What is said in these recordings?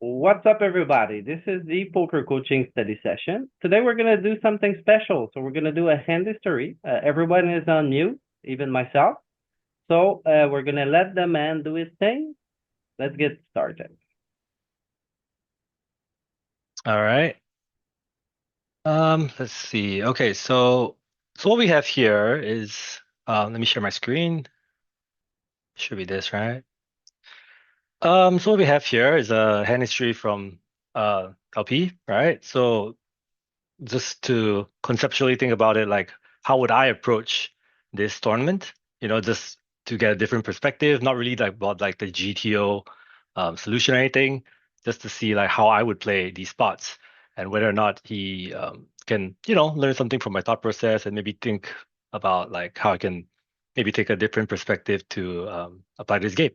What's up, everybody? This is the poker coaching study session. Today, we're going to do something special. So, we're going to do a hand history. Everyone is on mute, even myself. So, we're going to let the man do his thing. Let's get started. All right. Let's see. Okay, so what we have here is let me share my screen. Should be this, right? So what we have here is a hand history from LP, right? So just to conceptually think about it, like how would I approach this tournament? Just to get a different perspective, not really like about like the GTO solution or anything, just to see like how I would play these spots and whether or not he can, learn something from my thought process and maybe think about like how I can maybe take a different perspective to apply this game.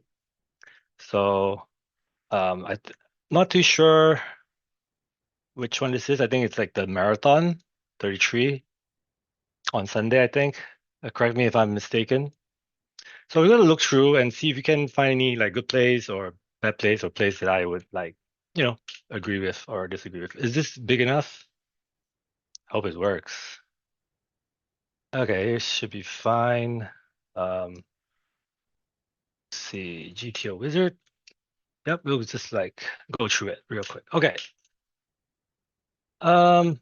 So not too sure which one this is. I think it's like the marathon 33 on Sunday, I think. Correct me if I'm mistaken. So we're gonna look through and see if we can find any like good plays or bad plays or plays that I would like, you know, agree with or disagree with. Is this big enough? Hope it works. Okay, it should be fine. Let's see, GTO Wizard. Yep, we'll just like go through it real quick. Okay. Um,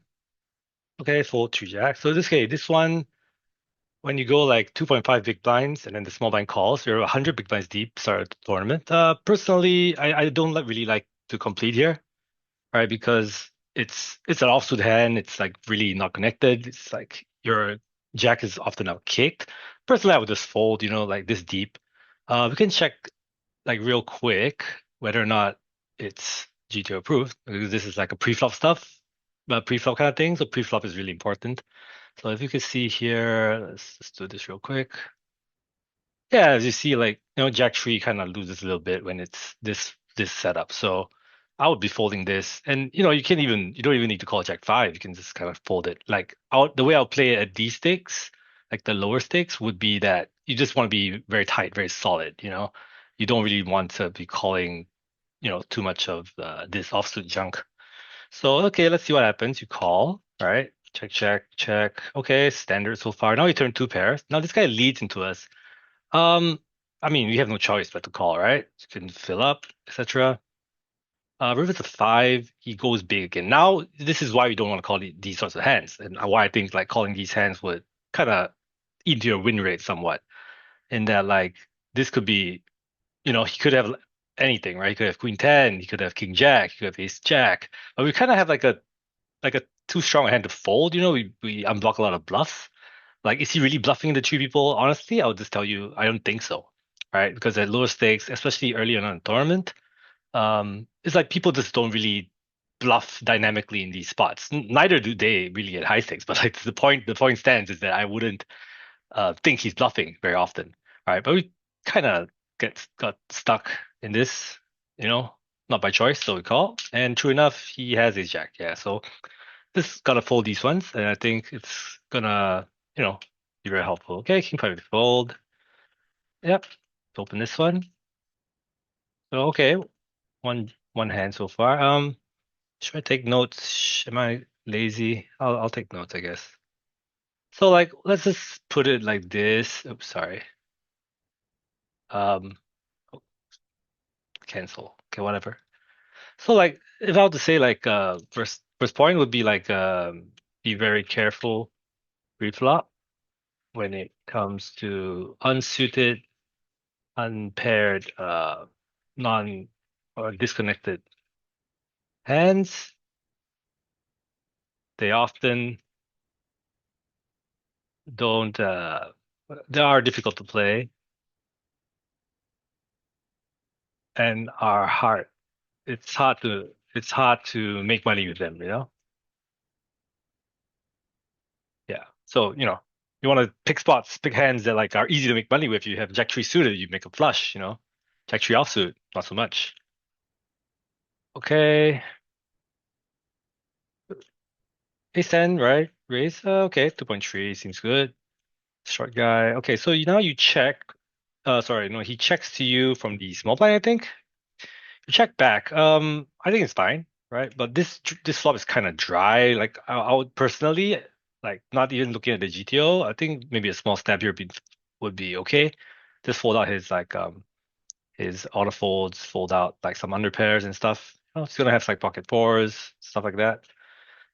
okay, fold two jack. So this one, when you go like 2.5 big blinds and then the small blind calls, you're 100 big blinds deep, start the tournament. Personally, I don't really like to complete here, right? Because it's an offsuit hand. It's like really not connected. It's like your jack is often out kicked. Personally, I would just fold, like this deep. We can check like real quick whether or not it's GTO approved because this is like a pre-flop stuff, but pre-flop kind of thing. So pre-flop is really important. So if you can see here, let's just do this real quick. Yeah, as you see, like, Jack 3 kind of loses a little bit when it's this setup. So I would be folding this. And you don't even need to call Jack 5. You can just kind of fold it. Like the way I'll play it at these stakes, like the lower stakes, would be that you just want to be very tight, very solid. You don't really want to be calling, too much of this offsuit junk. So, okay, let's see what happens. You call, all right? Check, check, check. Okay, standard so far. Now you turn two pairs. Now this guy leads into us. Um, I mean, we have no choice but to call, right? You can fill up, etc. River's a five. He goes big again. Now, this is why we don't want to call these sorts of hands, and why I think like calling these hands would kind of eat into your win rate somewhat. In that, like, this could be, he could have anything, right? He could have Queen 10, he could have King Jack, he could have Ace Jack. But we kind of have like a too strong a hand to fold. We unblock a lot of bluffs. Like, is he really bluffing the three people? Honestly, I would just tell you, I don't think so, right? Because at lower stakes, especially early on in the tournament, it's like people just don't really bluff dynamically in these spots. Neither do they really at high stakes. But like the point stands is that I wouldn't think he's bluffing very often, right? But we kind of got stuck in this, you know, not by choice, so we call. And true enough, he has his jack, yeah. So this gotta fold these ones, and I think it's gonna, be very helpful. Okay, King 5 fold. Yep. Let's open this one. So okay, one hand so far. Should I take notes? Am I lazy? I'll take notes, I guess. So like let's just put it like this. Oops, sorry. Um oh, cancel. Okay, whatever. So like if I were to say like first point would be like be very careful pre-flop when it comes to unsuited unpaired, non or disconnected hands. They often don't, they are difficult to play and are hard. It's hard to make money with them. Yeah. So, you want to pick spots, pick hands that like are easy to make money with. You have Jack 3 suited, you make a flush. Jack 3 offsuit, not so much. Okay. Ace 10, right? Raise. Okay, 2.3 seems good. Short guy. Okay, so now you check. Sorry, no, he checks to you from the small blind, I think. Check back. I think it's fine, right? But this flop is kind of dry. Like I would personally, like not even looking at the GTO. I think maybe a small stab here would be okay. Just fold out his auto folds, fold out like some under pairs and stuff. He's gonna have like pocket fours, stuff like that.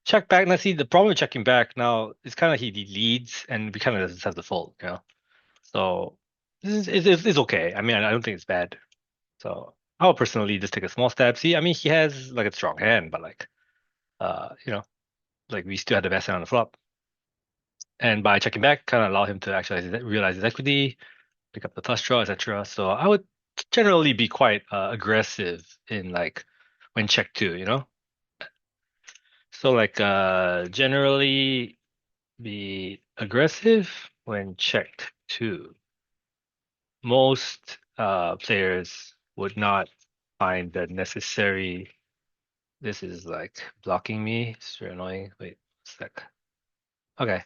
Check back. Now see the problem with checking back now is kind of he leads and we kind of just have to fold. So it's okay. I mean, I don't think it's bad. So I would personally just take a small stab. See, I mean, he has like a strong hand, but like, uh, you know, like we still had the best hand on the flop. And by checking back, kind of allow him to actually realize his equity, pick up the flush draw, etc. So I would generally be quite aggressive in like when check two. So like generally be aggressive when checked two. Most players would not find the necessary. This is like blocking me. It's very annoying. Wait a sec. Okay.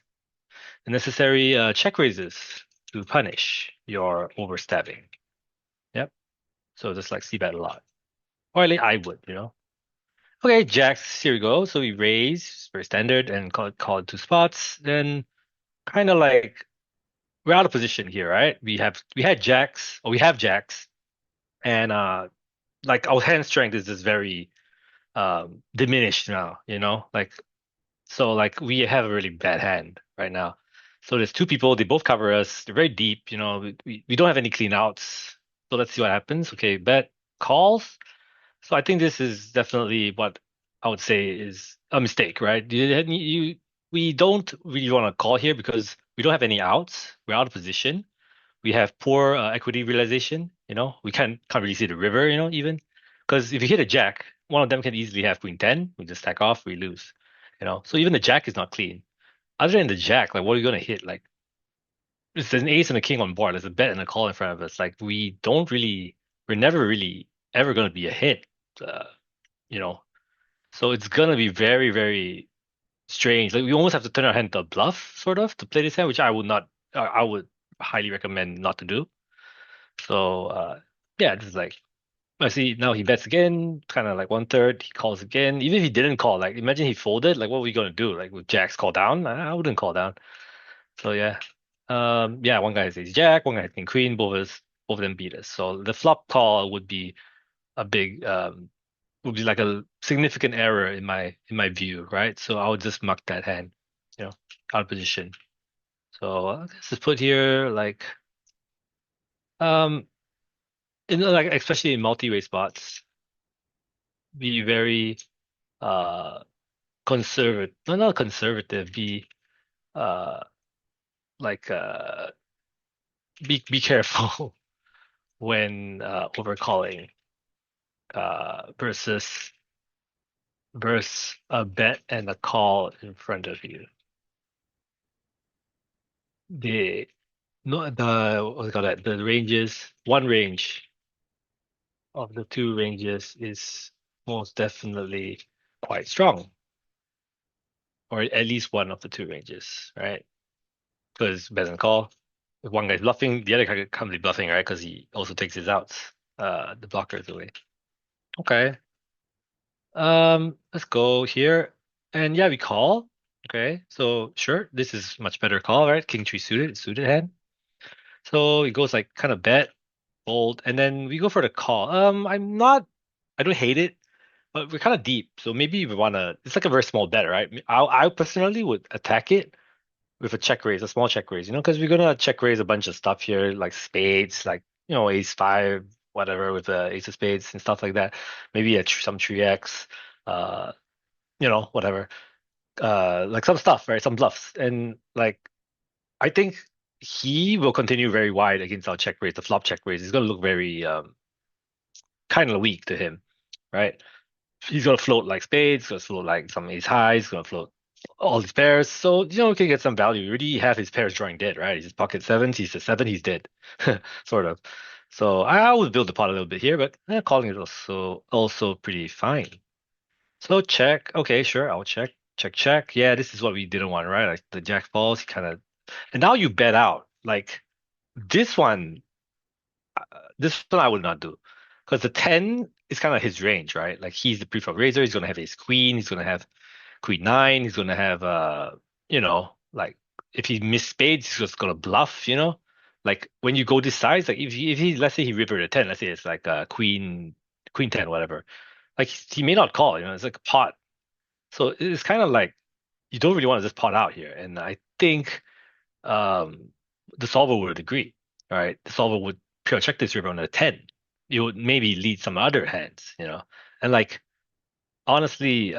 The necessary check raises to punish your overstabbing. Yep. So just like see bet a lot. Or at least I would. Okay, jacks, here we go. So we raise, very standard, and call it two spots. Then kind of like we're out of position here, right? We had jacks, or we have jacks, and like our hand strength is just very diminished now. So like we have a really bad hand right now. So there's two people, they both cover us. They're very deep, we don't have any clean outs. So let's see what happens. Okay, bet calls. So I think this is definitely what I would say is a mistake, right? We don't really want to call here because we don't have any outs. We're out of position. We have poor equity realization. We can't really see the river. Even because if you hit a jack, one of them can easily have queen 10. We just stack off, we lose. So even the jack is not clean. Other than the jack, like what are you gonna hit? Like there's an ace and a king on board. There's a bet and a call in front of us. Like we're never really ever gonna be a hit. Uh, you know, so it's gonna be very, very strange. Like we almost have to turn our hand to a bluff, sort of, to play this hand, which I would not. I would highly recommend not to do. So yeah, this is like I see now he bets again, kind of like one third. He calls again. Even if he didn't call, like imagine he folded. Like what were we gonna do? Like with jacks call down? I wouldn't call down. So yeah, yeah. One guy says jack, one guy thinks queen. Both of them beat us. So the flop call would be a big would be like a significant error in my view, right? So I would just muck that hand, you know, out of position. So let's just put here like um like especially in multi-way spots, be very uh conservative. No, not conservative. Be uh like be careful when overcalling versus a bet and a call in front of you. The No, what do you call that? The ranges, one range of the two ranges is most definitely quite strong, or at least one of the two ranges, right? Because bet and call, if one guy's bluffing, the other guy can't be bluffing, right? Because he also takes his outs, the blockers away. Okay, let's go here, and yeah, we call. Okay, so sure, this is much better call, right? King three suited hand. So it goes like kind of bet, fold, and then we go for the call. I don't hate it, but we're kind of deep. So maybe we wanna, it's like a very small bet, right? I personally would attack it with a check raise, a small check raise, because we're gonna check raise a bunch of stuff here, like spades, like, ace five, whatever, with the ace of spades and stuff like that. Maybe some tree X, uh, whatever. Like some stuff, right? Some bluffs. And like, I think he will continue very wide against our check raise, the flop check raise. It's gonna look very kind of weak to him, right? He's gonna float like spades, gonna float like some ace highs, gonna float all these pairs. So we can get some value. We already have his pairs drawing dead, right? He's pocket sevens, he's a seven, he's dead, sort of. So I would build the pot a little bit here, but calling is also pretty fine. So check. Okay, sure, I'll check. Check, check. Yeah, this is what we didn't want, right? Like the jack falls, he kind of, and now you bet out. Like this one, this one I would not do, because the 10 is kind of his range, right? Like he's the pre-flop raiser. He's gonna have ace queen. He's gonna have queen nine. He's gonna have like if he miss spades, he's just gonna bluff. Like when you go this size, like if he let's say he rivered a 10, let's say it's like queen 10, whatever. Like he may not call. It's like a pot. So it's kind of like you don't really want to just pot out here. And I think um the solver would agree, right? The solver would pure check this river on a 10. You would maybe lead some other hands. And like honestly,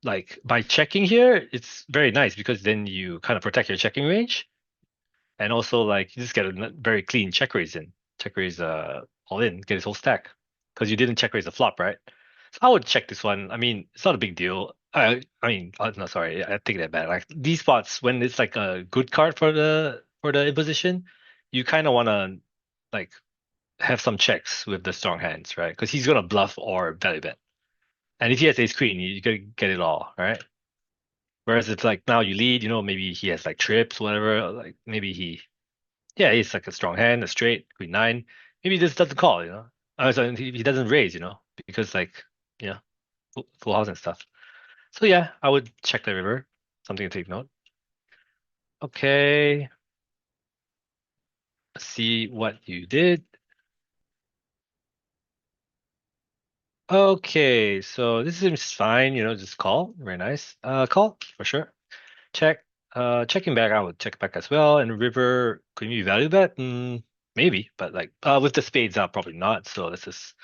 like by checking here, it's very nice because then you kind of protect your checking range, and also like you just get a very clean check raise in. Check raise all in, get his whole stack. Because you didn't check raise the flop, right? So I would check this one. I mean, it's not a big deal. No, sorry, I take that back. Like these spots, when it's like a good card for the imposition, you kind of want to like have some checks with the strong hands, right? Because he's gonna bluff or value bet, and if he has ace queen, you gotta get it all, right? Whereas it's like now you lead, maybe he has like trips, whatever. Like maybe yeah, he's like a strong hand, a straight, queen nine. Maybe he just doesn't call. So he doesn't raise, because like, you know, full house and stuff. So yeah, I would check the river. Something to take note. Okay, let's see what you did. Okay, so this seems fine, just call. Very nice. Call for sure. Check. Checking back, I would check back as well. And river, could you value bet? Maybe, but like with the spades out, probably not. So this is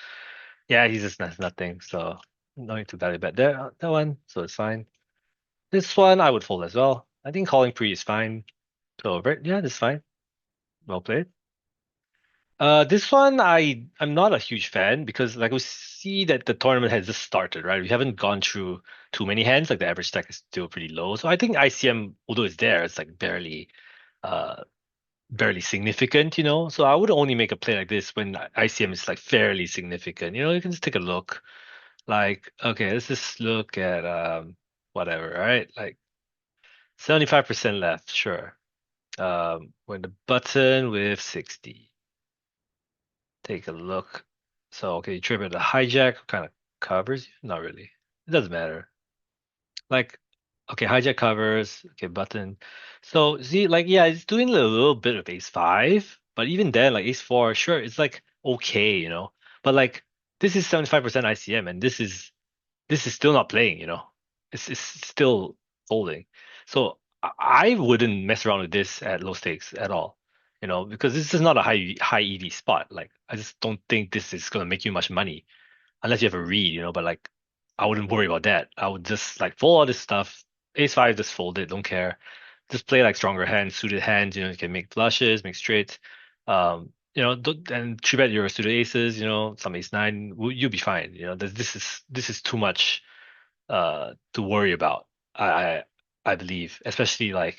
yeah, he's just has nothing. So no need to value bet there. That one, so it's fine. This one I would fold as well. I think calling pre is fine. So yeah, this is fine. Well played. This one I'm not a huge fan because like we see that the tournament has just started, right? We haven't gone through too many hands. Like the average stack is still pretty low. So I think ICM, although it's there, it's like uh barely significant. So I would only make a play like this when ICM is like fairly significant. You can just take a look. Like, okay, let's just look at whatever, right? Like 75% left, sure. We're in the button with 60. Take a look. So okay, you trip at the hijack kind of covers you? Not really. It doesn't matter. Like, okay, hijack covers, okay, button. So see, like, yeah, it's doing a little bit of ace five, but even then, like ace four, sure, it's like okay. But like this is 75% ICM, and this is still not playing. It's still folding. So I wouldn't mess around with this at low stakes at all. Because this is not a high EV spot. Like I just don't think this is gonna make you much money unless you have a read. But like I wouldn't worry about that. I would just like fold all this stuff. Ace five, just fold it, don't care. Just play like stronger hands, suited hands, you can make flushes, make straights. And three bet your suited aces, some ace nine, you'll be fine. This is too much to worry about. I believe, especially like,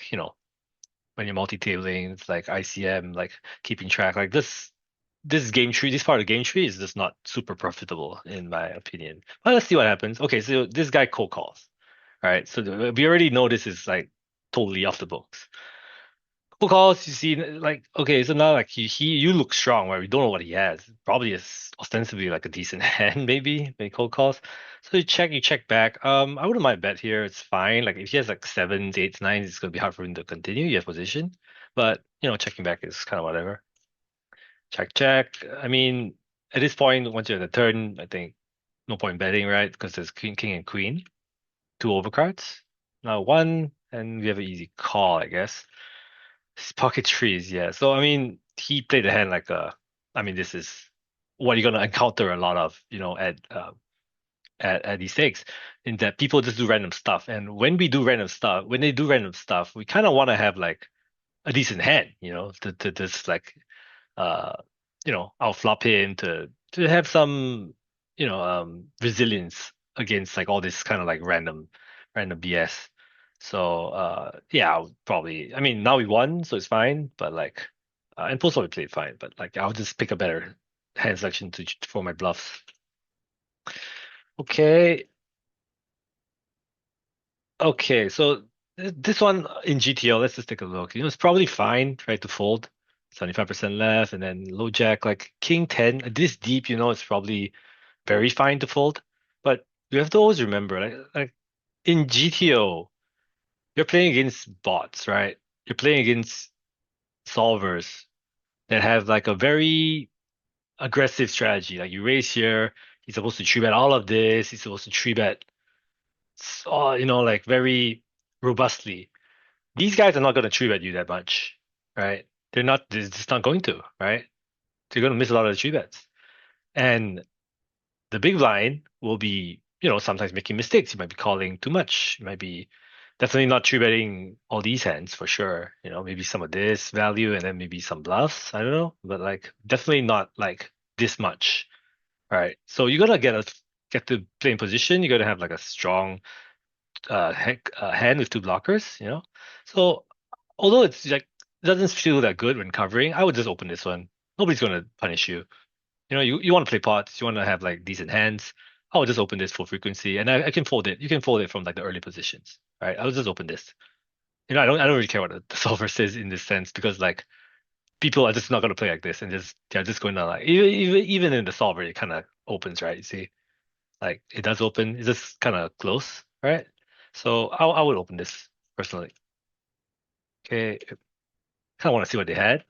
when you're multi-tabling, it's like ICM, like keeping track. Like this game tree, this part of the game tree is just not super profitable in my opinion. But let's see what happens. Okay, so this guy cold calls. All right, so we already know this is like totally off the books. Cold calls, you see, like okay, so now like you look strong, right? We don't know what he has. Probably is ostensibly like a decent hand, maybe when he cold calls. So you check back. I wouldn't mind bet here. It's fine. Like if he has like sevens, eights, nines, it's gonna be hard for him to continue. You have position, but checking back is kind of whatever. Check, check. I mean, at this point, once you're at the turn, I think no point betting, right? Because there's king, and queen, two overcards. Now one, and we have an easy call, I guess. Pocket trees, yeah. So I mean, he played the hand like I mean, this is what you're gonna encounter a lot of, at these stakes, in that people just do random stuff. And when they do random stuff, we kind of want to have like a decent hand, to just like uh outflop him to have some resilience against like all this kind of like random BS. So yeah, I would probably, I mean, now we won, so it's fine, but like and post we played fine, but like I'll just pick a better hand selection for my bluffs. Okay. Okay, so this one in GTO, let's just take a look. It's probably fine, try to fold. 75% left, and then low jack, like king 10. This deep, it's probably very fine to fold. But you have to always remember, like in GTO, you're playing against bots, right? You're playing against solvers that have like a very aggressive strategy. Like you raise here, he's supposed to three bet all of this, he's supposed to three bet, like very robustly. These guys are not going to three bet you that much, right? They're just not going to, right? They're going to miss a lot of the three bets. And the big blind will be, sometimes making mistakes. You might be calling too much. You might be definitely not three betting all these hands for sure. Maybe some of this value and then maybe some bluffs. I don't know, but like definitely not like this much. All right. So you gotta get to play in position. You gotta have like a strong hand with two blockers. So although it's like doesn't feel that good when covering, I would just open this one. Nobody's gonna punish you. You want to play pots, you want to have like decent hands. I'll just open this full frequency and I can fold it. You can fold it from like the early positions. Right? I'll just open this. I don't really care what the solver says in this sense because like people are just not gonna play like this and they're just going to like even in the solver it kind of opens, right? You see, like it does open. It's just kind of close, right? So I would open this personally. Okay, kind of want to see what they had.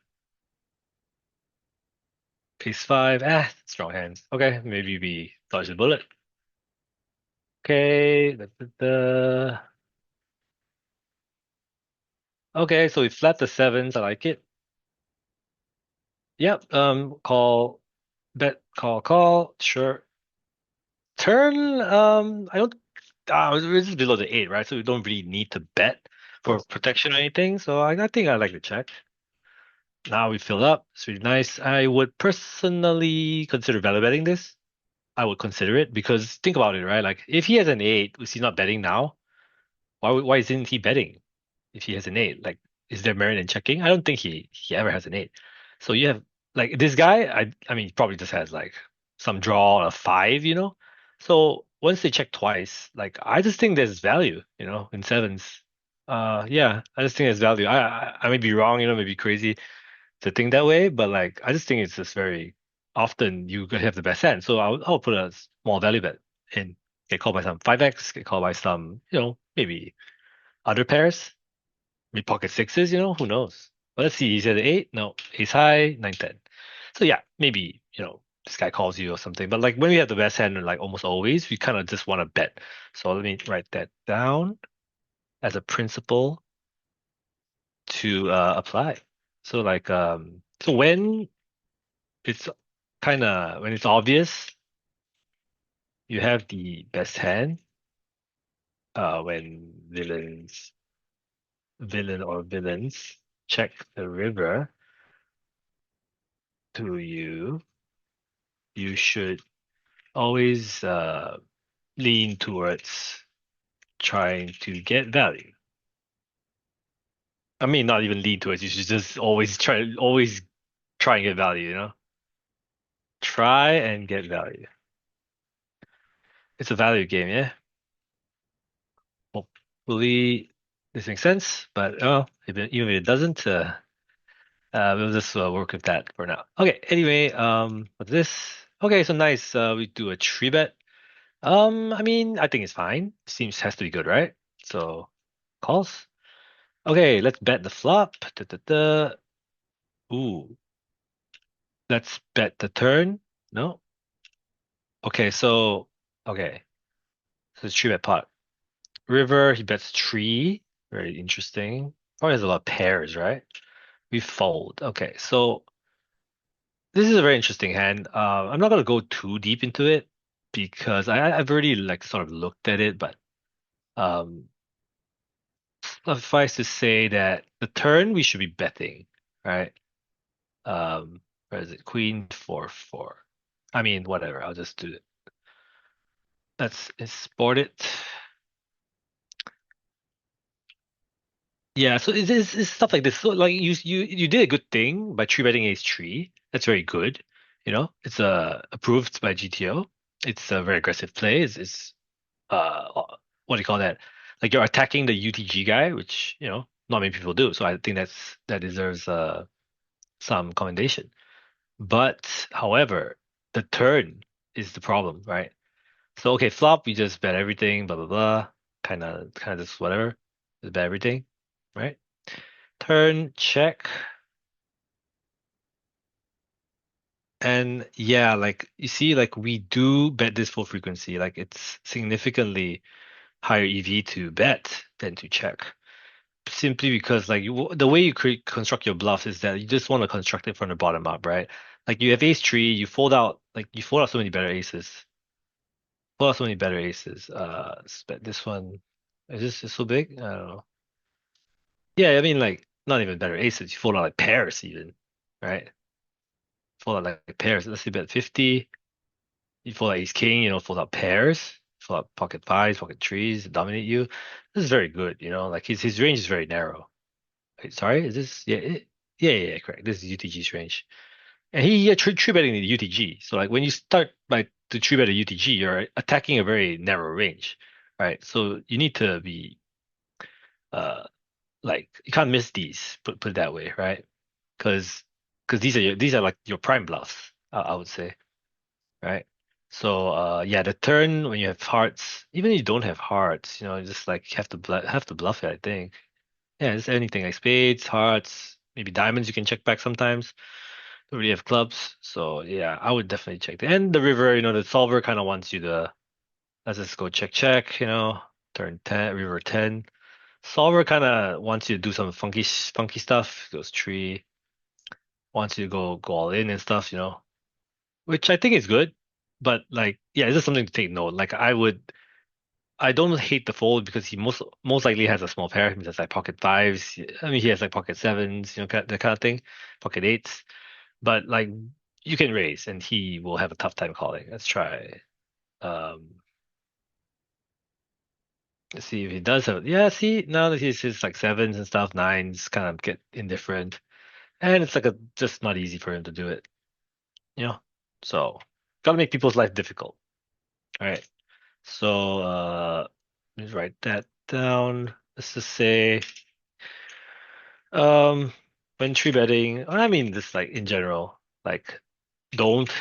Ace five, strong hands. Okay, maybe we dodge the bullet. Okay, okay, so we flat the sevens. I like it. Yep. Call, bet, call. Sure. Turn. I don't. This is below the eight, right? So we don't really need to bet for protection or anything. So I think I like the check. Now we fill up. It's really nice. I would personally consider value betting this. I would consider it because think about it, right? Like if he has an eight, is he not betting now? Why isn't he betting if he has an eight? Like, is there merit in checking? I don't think he ever has an eight. So you have like this guy, I mean he probably just has like some draw a five, So once they check twice, like I just think there's value, in sevens. Yeah, I just think there's value. I may be wrong, maybe crazy to think that way, but like I just think it's just very often you could have the best hand. So I'll put a small value bet in. Get called by some 5x, get called by some, maybe other pairs, maybe pocket sixes, who knows? But let's see, he's at eight, no, ace high, nine, 10. So yeah, maybe, this guy calls you or something. But like when we have the best hand, like almost always, we kind of just want to bet. So let me write that down as a principle to apply. So like so it's when it's obvious you have the best hand, when villains check the river to you, you should always lean towards trying to get value. I mean, not even lean towards, you should just always try and get value. Try and get value. It's a value game, yeah? Hopefully this makes sense, but even if it doesn't, we'll just work with that for now. Okay, anyway, what's this? Okay, so nice. We do a three bet. I mean, I think it's fine. Seems has to be good, right? So calls. Okay, let's bet the flop. Da, da, da. Ooh, let's bet the turn. No. Okay, okay, so it's three bet pot. River, he bets three. Very interesting. Probably has a lot of pairs, right? We fold. Okay, so this is a very interesting hand. I'm not gonna go too deep into it because I've already like sort of looked at it, but um, suffice to say that the turn we should be betting, right? Where is it? Queen 4-4. I mean, whatever. I'll just do it. Let's export it. Yeah, so it's stuff like this. So like you did a good thing by three betting ace three. That's very good. It's approved by GTO. It's a very aggressive play. It's what do you call that? Like you're attacking the UTG guy, which not many people do. So I think that deserves some commendation. But however, the turn is the problem, right? So okay, flop, we just bet everything, blah blah blah. Kind of just whatever. Just bet everything, right? Turn, check. And yeah, like you see, like we do bet this full frequency. Like it's significantly higher EV to bet than to check. Simply because like the way you construct your bluffs is that you just want to construct it from the bottom up, right? Like you have ace three, you fold out so many better aces. Fold out so many better aces. Bet this one. Is this so big? I don't know. Yeah, I mean like not even better aces. You fold out like pairs even, right? Fold out like pairs. Let's say bet 50. You fold out ace king, fold out pairs, fold out pocket fives, pocket threes, dominate you. This is very good, like his range is very narrow. Wait, sorry, is this yeah, correct. This is UTG's range. And he tree betting the UTG. So like when you start like to tree bet a UTG, you're attacking a very narrow range, right? So you need to be uh like you can't miss these, put it that way, right? Because these are like your prime bluffs, I would say. Right? So yeah, the turn when you have hearts, even if you don't have hearts, just like you have to bluff it, I think. Yeah, just anything like spades, hearts, maybe diamonds you can check back sometimes. Don't really have clubs. So yeah, I would definitely check. And the river, the solver kind of wants you to let's just go check check, turn 10, river 10. Solver kind of wants you to do some funky stuff. Goes tree, wants you to go all in and stuff, which I think is good. But like, yeah, it's just something to take note. Like I don't hate the fold because he most likely has a small pair. He has like pocket fives. I mean, he has like pocket sevens, that kind of thing, pocket eights. But like, you can raise, and he will have a tough time calling. Let's try. Um, let's see if he does have. Yeah, see now that he's just like sevens and stuff, nines kind of get indifferent, and it's like just not easy for him to do it. You know, so gotta make people's life difficult. All right. So let's write that down. Let's just say um when tree betting, I mean this like in general, like don't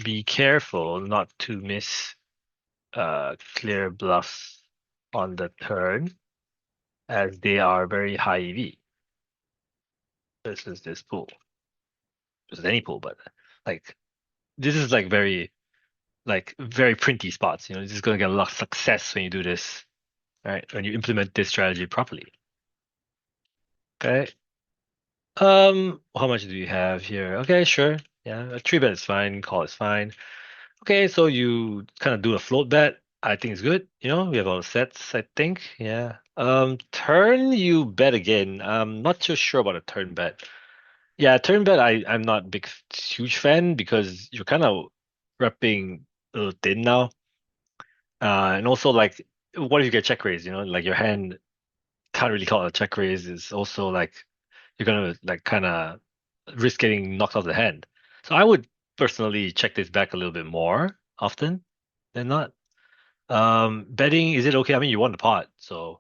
be careful not to miss clear bluffs on the turn as they are very high EV. This is this pool. This is any pool, but like this is like very printy spots. You're just gonna get a lot of success when you do this, right? When you implement this strategy properly. Okay. How much do you have here? Okay, sure. Yeah, a three bet is fine, call is fine. Okay, so you kind of do a float bet. I think it's good. We have all the sets, I think. Yeah. Turn you bet again. I'm not too sure about a turn bet. Yeah, turn bet I'm not big huge fan because you're kind of repping a little thin now. And also like what if you get check raise, like your hand can't really call it a check raise is also like you're gonna like kind of risk getting knocked off the hand. So I would personally check this back a little bit more often than not. Betting, is it okay? I mean, you won the pot, so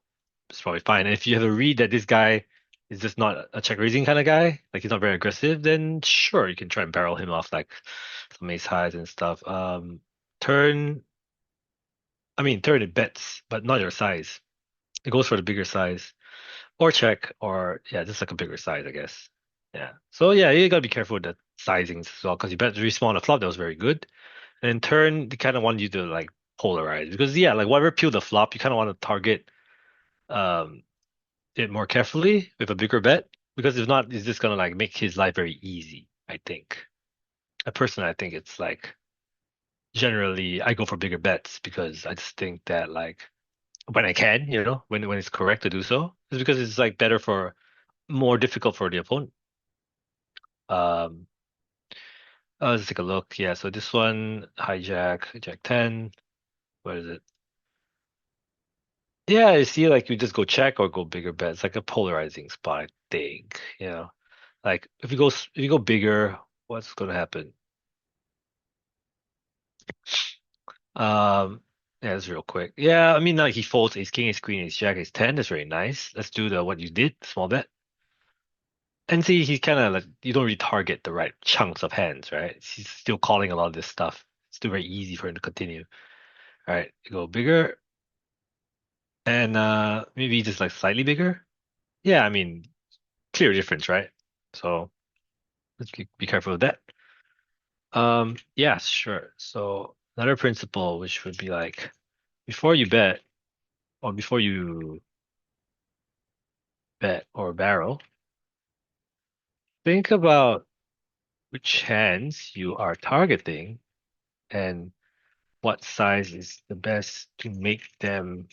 it's probably fine. And if you have a read that this guy is just not a check raising kind of guy, like he's not very aggressive, then sure, you can try and barrel him off like some ace highs and stuff. Turn, turn it bets, but not your size. It goes for the bigger size. Or check, or yeah, just like a bigger size, I guess. Yeah. So yeah, you gotta be careful with the sizings as well, because you bet really small on the flop, that was very good. And in turn, they kind of want you to like polarize because yeah, like whatever peel the flop, you kind of want to target um it more carefully with a bigger bet. Because if not, it's just gonna like make his life very easy, I think. Personally, I think it's like generally I go for bigger bets because I just think that like when I can, when it's correct to do so, it's because it's like better for more difficult for the opponent. Um, let's take a look. Yeah, so this one, hijack, Jack 10. What is it? Yeah, you see, like you just go check or go bigger bet. It's like a polarizing spot, I think. Like if you go bigger, what's gonna happen? Um, yeah, it's real quick. Yeah, I mean, like he folds ace king, ace queen, ace jack, ace 10. That's very nice. Let's do the what you did, small bet. And see, he's kind of like, you don't really target the right chunks of hands, right? He's still calling a lot of this stuff. It's still very easy for him to continue. All right, go bigger and maybe just like slightly bigger. Yeah, I mean, clear difference, right? So let's be careful with that. Yeah, sure. So another principle, which would be like before you bet or before you bet or barrel, think about which hands you are targeting and what size is the best to make them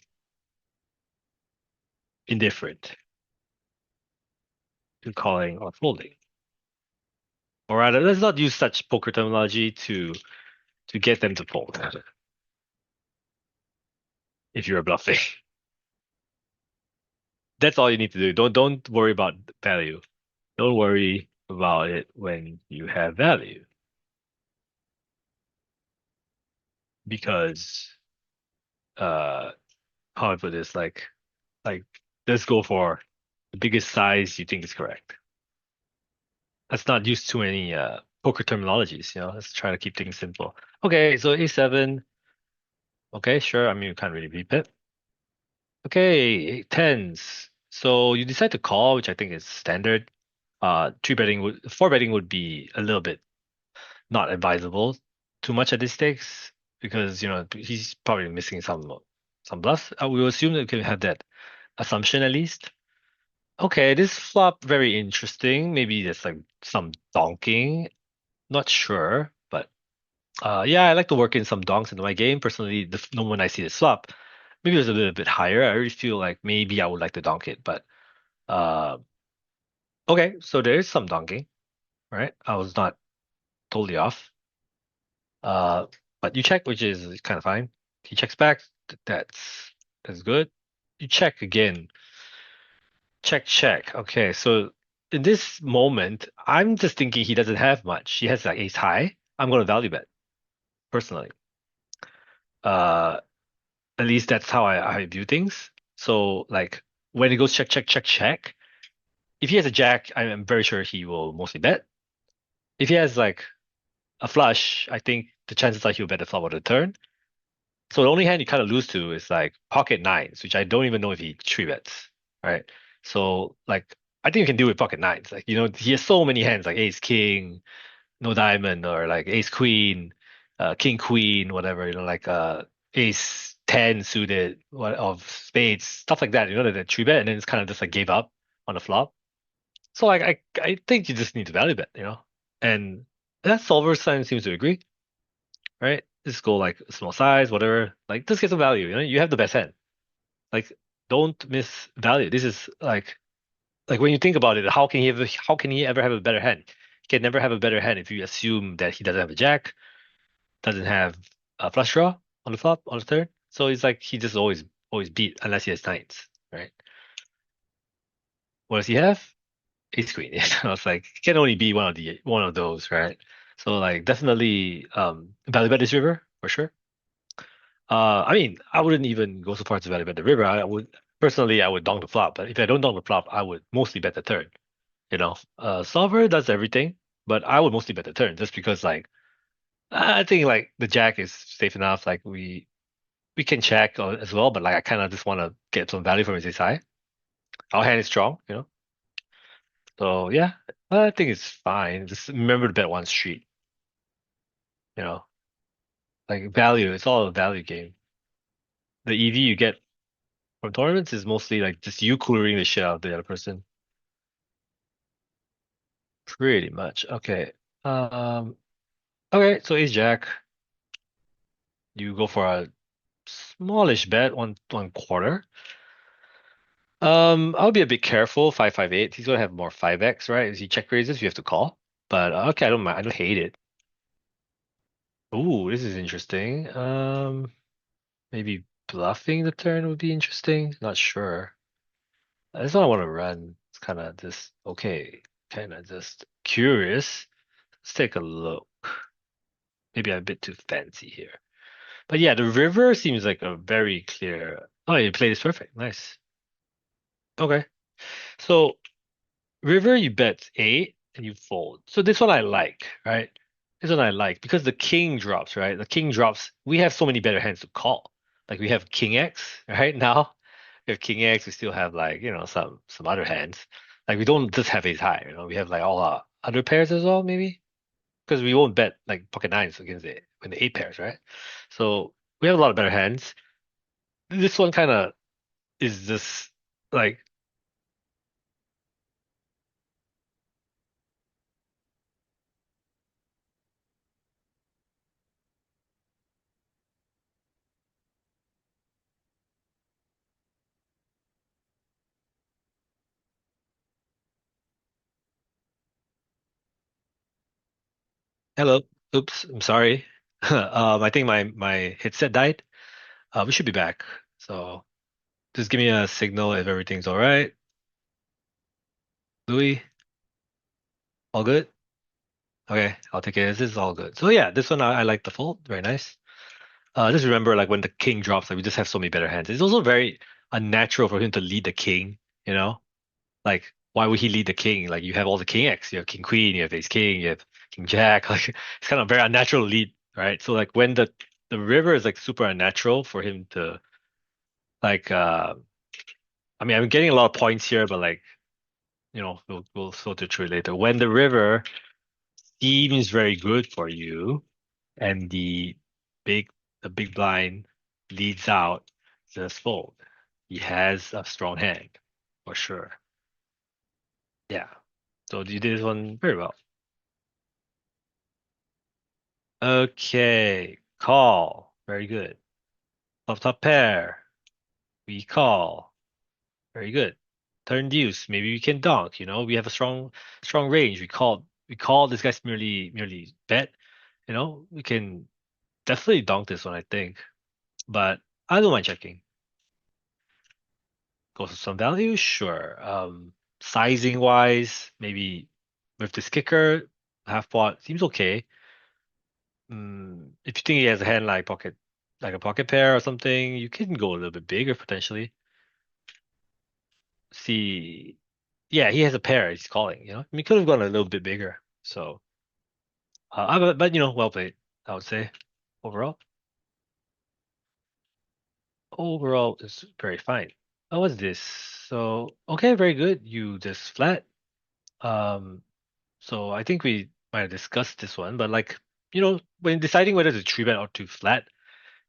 indifferent to calling or folding. Or rather, let's not use such poker terminology to get them to fold if you're bluffing. That's all you need to do. Don't worry about value. Don't worry about it when you have value because how I put this, like let's go for the biggest size you think is correct. Let's not use too many poker terminologies, let's try to keep things simple. Okay, so A7, okay, sure. I mean you can't really beat it. Okay, tens. So you decide to call, which I think is standard. Three betting would four betting would be a little bit not advisable too much at these stakes because he's probably missing some bluffs. We will assume that we can have that assumption at least. Okay, this flop very interesting. Maybe there's like some donking. Not sure, but yeah, I like to work in some donks into my game. Personally, the moment I see this flop, maybe it's a little bit higher. I really feel like maybe I would like to donk it, but uh, okay, so there is some donking, right? I was not totally off. Uh, but you check, which is kind of fine. He checks back. That's good. You check again. Check, check. Okay, so in this moment, I'm just thinking he doesn't have much. He has like ace high. I'm going to value bet personally. Uh, at least that's how I view things. So like when he goes check, check, check, check, if he has a jack, I'm very sure he will mostly bet. If he has like a flush, I think the chances are he'll bet the flop on the turn. So the only hand you kind of lose to is like pocket nines, which I don't even know if he three bets, right? So like I think you can do with pocket nines. Like he has so many hands like ace king, no diamond, or like ace queen, king queen, whatever. Like ace 10 suited what of spades, stuff like that. That three bet, and then it's kind of just like gave up on the flop. So like I think you just need to value bet. And that solver sign seems to agree, right? Just go like small size, whatever. Like just get some value. You have the best hand. Like don't miss value. This is like when you think about it, how can he ever have a better hand? He can never have a better hand if you assume that he doesn't have a jack, doesn't have a flush draw on the flop on the turn. So it's like he just always beat unless he has nines, right? What does he have? Ace queen. I was like, it can only be one of those, right? So like definitely value bet this river for sure. I mean, I wouldn't even go so far as to value bet the river. I would donk the flop, but if I don't donk the flop, I would mostly bet the turn. Solver does everything, but I would mostly bet the turn just because like I think like the jack is safe enough. Like we can check as well, but like I kind of just want to get some value from his ace high. Our hand is strong. So yeah, I think it's fine. Just remember to bet one street. You know, like value. It's all a value game. The EV you get from tournaments is mostly like just you clearing the shit out of the other person. Pretty much. Okay. Um. Okay. So ace jack. You go for a smallish bet, one quarter. I'll be a bit careful. 558. He's gonna have more 5x, right? As he check raises, you have to call. But okay, I don't mind. I don't hate it. Ooh, this is interesting. Maybe bluffing the turn would be interesting. Not sure. That's what I want to run. It's kind of just okay. Kind of just curious. Let's take a look. Maybe I'm a bit too fancy here. But yeah, the river seems like a very clear. Oh, you played this perfect. Nice. Okay. So River, you bet 8 and you fold. So this one I like, right? This one I like because the king drops, right? The king drops. We have so many better hands to call. Like we have king X, right? Now we have king X. We still have like, some other hands. Like we don't just have ace high, we have like all our other pairs as well, maybe. Because we won't bet like pocket nines against it when the eight pairs, right? So we have a lot of better hands. This one kind of is just like, hello, oops, I'm sorry. I think my headset died. We should be back. So just give me a signal if everything's all right. Louis, all good? Okay, I'll take it. This is all good. So yeah, this one I like the fold. Very nice. Just remember, like when the king drops, like we just have so many better hands. It's also very unnatural for him to lead the king. You know, like why would he lead the king? Like you have all the king X, you have king queen, you have ace king, you have king jack. Like it's kind of very unnatural lead, right? So like when the river is like super unnatural for him to like I mean I'm getting a lot of points here, but like we'll filter through it later. When the river seems very good for you and big the big blind leads out, just fold. He has a strong hand for sure. Yeah. So you did this one very well. Okay. Call. Very good. Top pair. We call. Very good. Turn deuce. Maybe we can donk. We have a strong range. We call this guy's merely bet. We can definitely donk this one, I think. But I don't mind checking. Goes with some value, sure. Sizing wise, maybe with this kicker, half pot seems okay. If you think he has a hand like a pocket pair or something, you can go a little bit bigger potentially. See, yeah, he has a pair. He's calling. I mean, he could have gone a little bit bigger. So, but well played. I would say overall. Overall, it's very fine. Oh, what's this? So, okay, very good. You just flat. Um, so I think we might have discussed this one, but like, when deciding whether to three bet or to flat,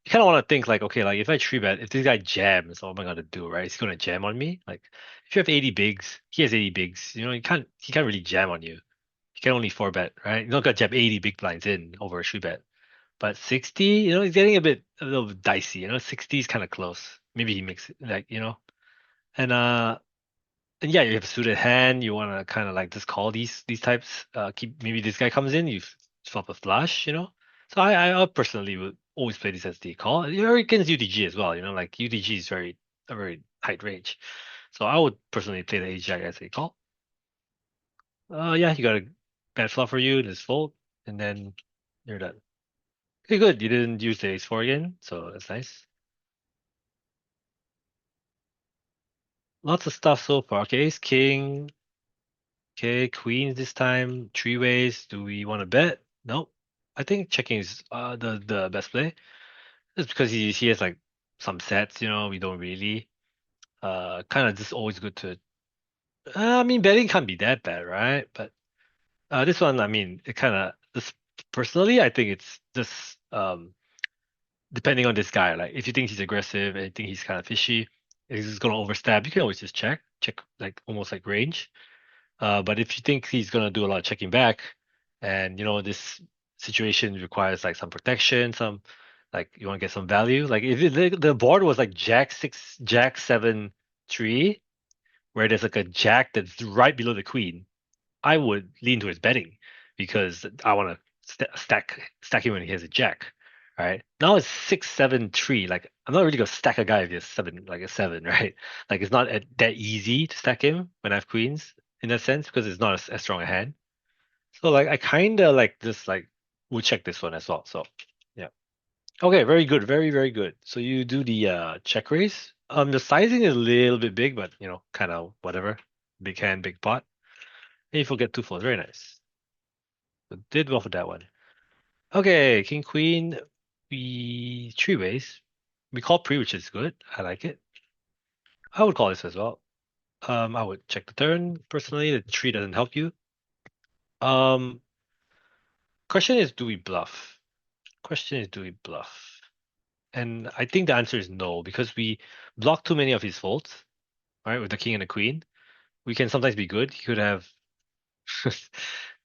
you kind of want to think like, okay, like if I three bet, if this guy jams, what am I gonna do, right? Is he gonna jam on me? Like, if you have 80 bigs, he has 80 bigs. He can't really jam on you. He can only four bet, right? You're not gonna jam 80 big blinds in over a three bet. But 60, he's getting a little bit dicey. 60 is kind of close. Maybe he makes it like, and and yeah, you have a suited hand. You want to kind of like just call these types. Keep maybe this guy comes in, you flop a flush. So I personally would always play this as the call. Or against UTG as well. Like UTG is a very tight range. So I would personally play the ace jack as a call. Yeah, you got a bad flop for you. Just fold, and then you're done. Okay, good. You didn't use the ace four again, so that's nice. Lots of stuff so far. Okay, ace king. Okay, queens this time, three ways. Do we want to bet? Nope. I think checking is the best play. It's because he has like some sets, we don't really. Kind of just always good to. I mean, betting can't be that bad, right? But this one, I mean, it kind of just personally, I think it's just depending on this guy. Like, if you think he's aggressive and you think he's kind of fishy, if he's gonna overstab, you can always just check like almost like range. But if you think he's gonna do a lot of checking back, and this situation requires like some protection, some like you want to get some value. Like if the board was like Jack six, Jack seven, three, where there's like a Jack that's right below the Queen, I would lean towards betting because I want to stack him when he has a Jack. Right now it's 6 7 3. Like I'm not really gonna stack a guy if he has seven, like a seven, right? Like it's not that easy to stack him when I have queens in that sense because it's not as strong a hand. So like I kind of like this like we'll check this one as well. So yeah. Okay, very good, very very good. So you do the check raise. The sizing is a little bit big, but kind of whatever. Big hand, big pot. And you forget two folds. Very nice. So did well for that one. Okay, king queen. We three ways. We call pre, which is good. I like it. I would call this as well. I would check the turn personally. The tree doesn't help you. Um, question is, do we bluff? Question is, do we bluff? And I think the answer is no, because we block too many of his folds, right? With the king and the queen, we can sometimes be good. He could have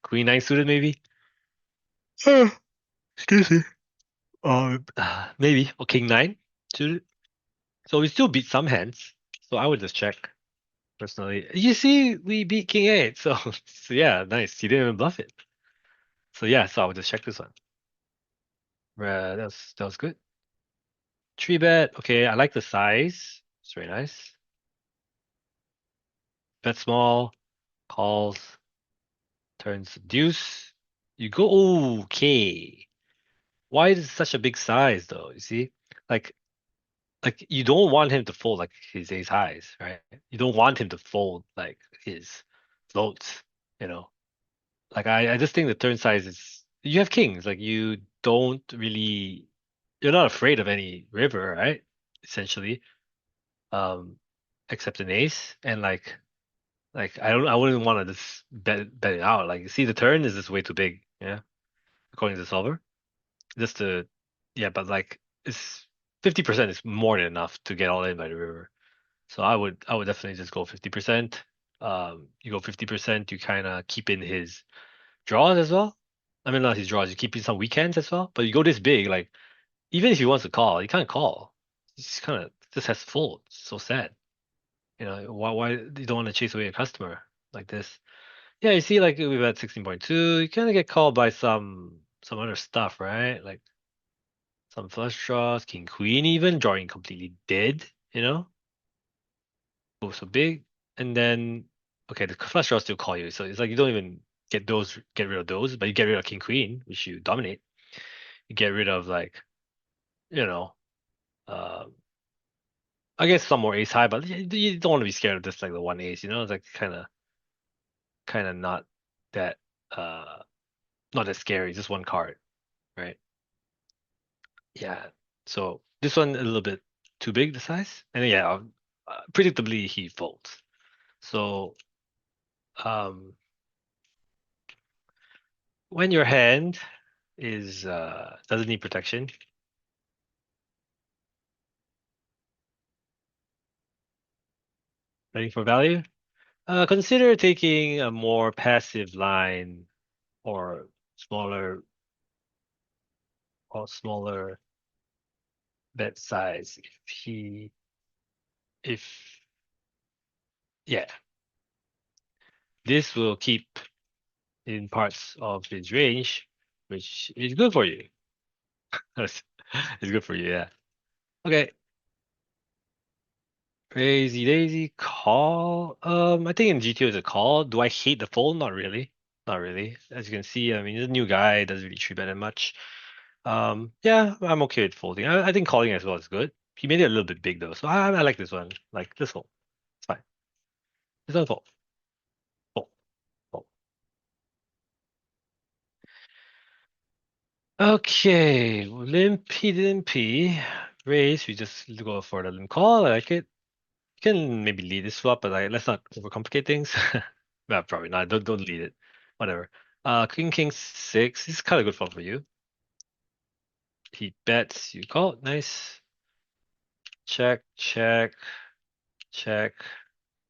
queen nine suited, maybe. Excuse me. Maybe or king nine suited. So we still beat some hands. So I would just check personally. You see, we beat king eight. So, so yeah, nice. He didn't even bluff it. So yeah, so I would just check this one. That was good. Three bet. Okay, I like the size. It's very nice. Bet small, calls, turns deuce. You go okay. Why is it such a big size though? You see, like like you don't want him to fold like his ace highs, right? You don't want him to fold like his floats, you know. Like I just think the turn size is you have kings, like you don't really you're not afraid of any river, right? Essentially. Um except an ace. And like I wouldn't want to just bet it out. Like see the turn is just way too big, yeah, according to the solver. Just to yeah, but like it's 50% is more than enough to get all in by the river. So I would definitely just go 50%. You go 50%, you kind of keep in his draws as well. I mean, not his draws, you keep in some weekends as well. But you go this big, like even if he wants to call, he can't call. He's kind of just has to fold. It's so sad. You know, why you don't want to chase away a customer like this? Yeah, you see, like we've had 16.2, you kind of get called by some other stuff, right? Like some flush draws, king queen even, drawing completely dead, you know? Oh, so big. And then okay, the flush draws still call you. So it's like you don't even get rid of those, but you get rid of king queen, which you dominate. You get rid of like, you know, uh I guess some more ace high, but you don't want to be scared of just like the one ace, you know? It's like kinda not that uh not that scary, just one card, right? Yeah. So this one a little bit too big the size, and yeah, predictably he folds. So um, when your hand is doesn't need protection, ready for value, consider taking a more passive line or smaller smaller bet size. If yeah, this will keep in parts of his range, which is good for you. It's good for you, yeah. Okay, crazy daisy call. I think in GTO is a call. Do I hate the fold? Not really. Not really. As you can see, I mean, he's a new guy, doesn't really treat that much. Yeah, I'm okay with folding. I think calling as well is good. He made it a little bit big though, so I like this one. Like this fold. It's fine. This one fold. Fold. Fold. Okay, limpy limpy. Raise, we just go for the limp call. I like it. You can maybe lead this flop, but like, let's not overcomplicate things. No, probably not. Don't lead it. Whatever. King six. This is kind of good flop for you. He bets. You call. Nice. Check. Check. Check.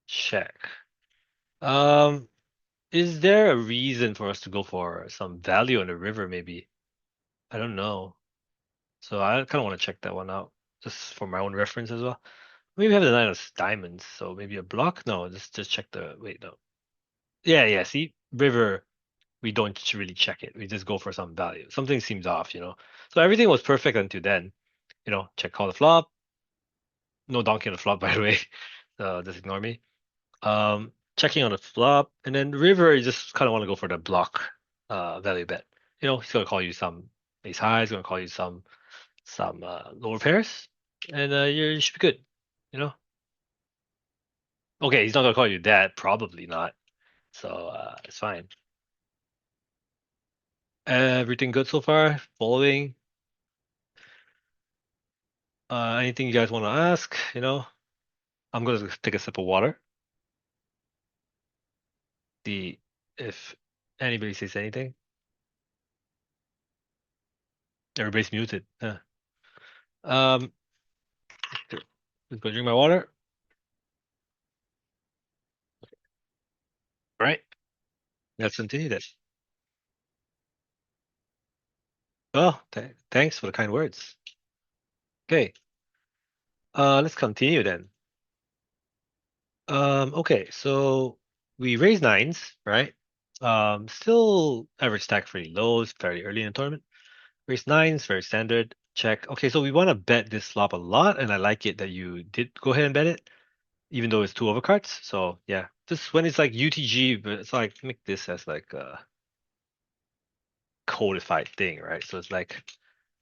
Check. Um, is there a reason for us to go for some value on the river? Maybe. I don't know. So I kind of want to check that one out, just for my own reference as well. Maybe we have the nine of diamonds, so maybe a block. No, just check the. Wait, no. Yeah, yeah. See, river. We don't really check it. We just go for some value. Something seems off, you know. So everything was perfect until then. You know, check call the flop. No donkey on the flop, by the way. Just ignore me. Checking on the flop, and then river, you just kind of want to go for the block value bet. You know, he's gonna call you some ace high. He's gonna call you some lower pairs, and you should be good. You know. Okay, he's not gonna call you that. Probably not. So it's fine. Everything good so far? Following? Anything you guys want to ask? I'm gonna take a sip of water. See if anybody says anything. Everybody's muted. Yeah. Um, just go drink my water. Right. Let's continue this. Well, thanks for the kind words. Okay. Let's continue then. Okay, so we raise nines, right? Still average stack pretty low. It's fairly early in the tournament. Raise nines, very standard. Check. Okay, so we want to bet this flop a lot, and I like it that you did go ahead and bet it, even though it's two overcards. So yeah, just when it's like UTG, but it's like make this as like a codified thing, right? So it's like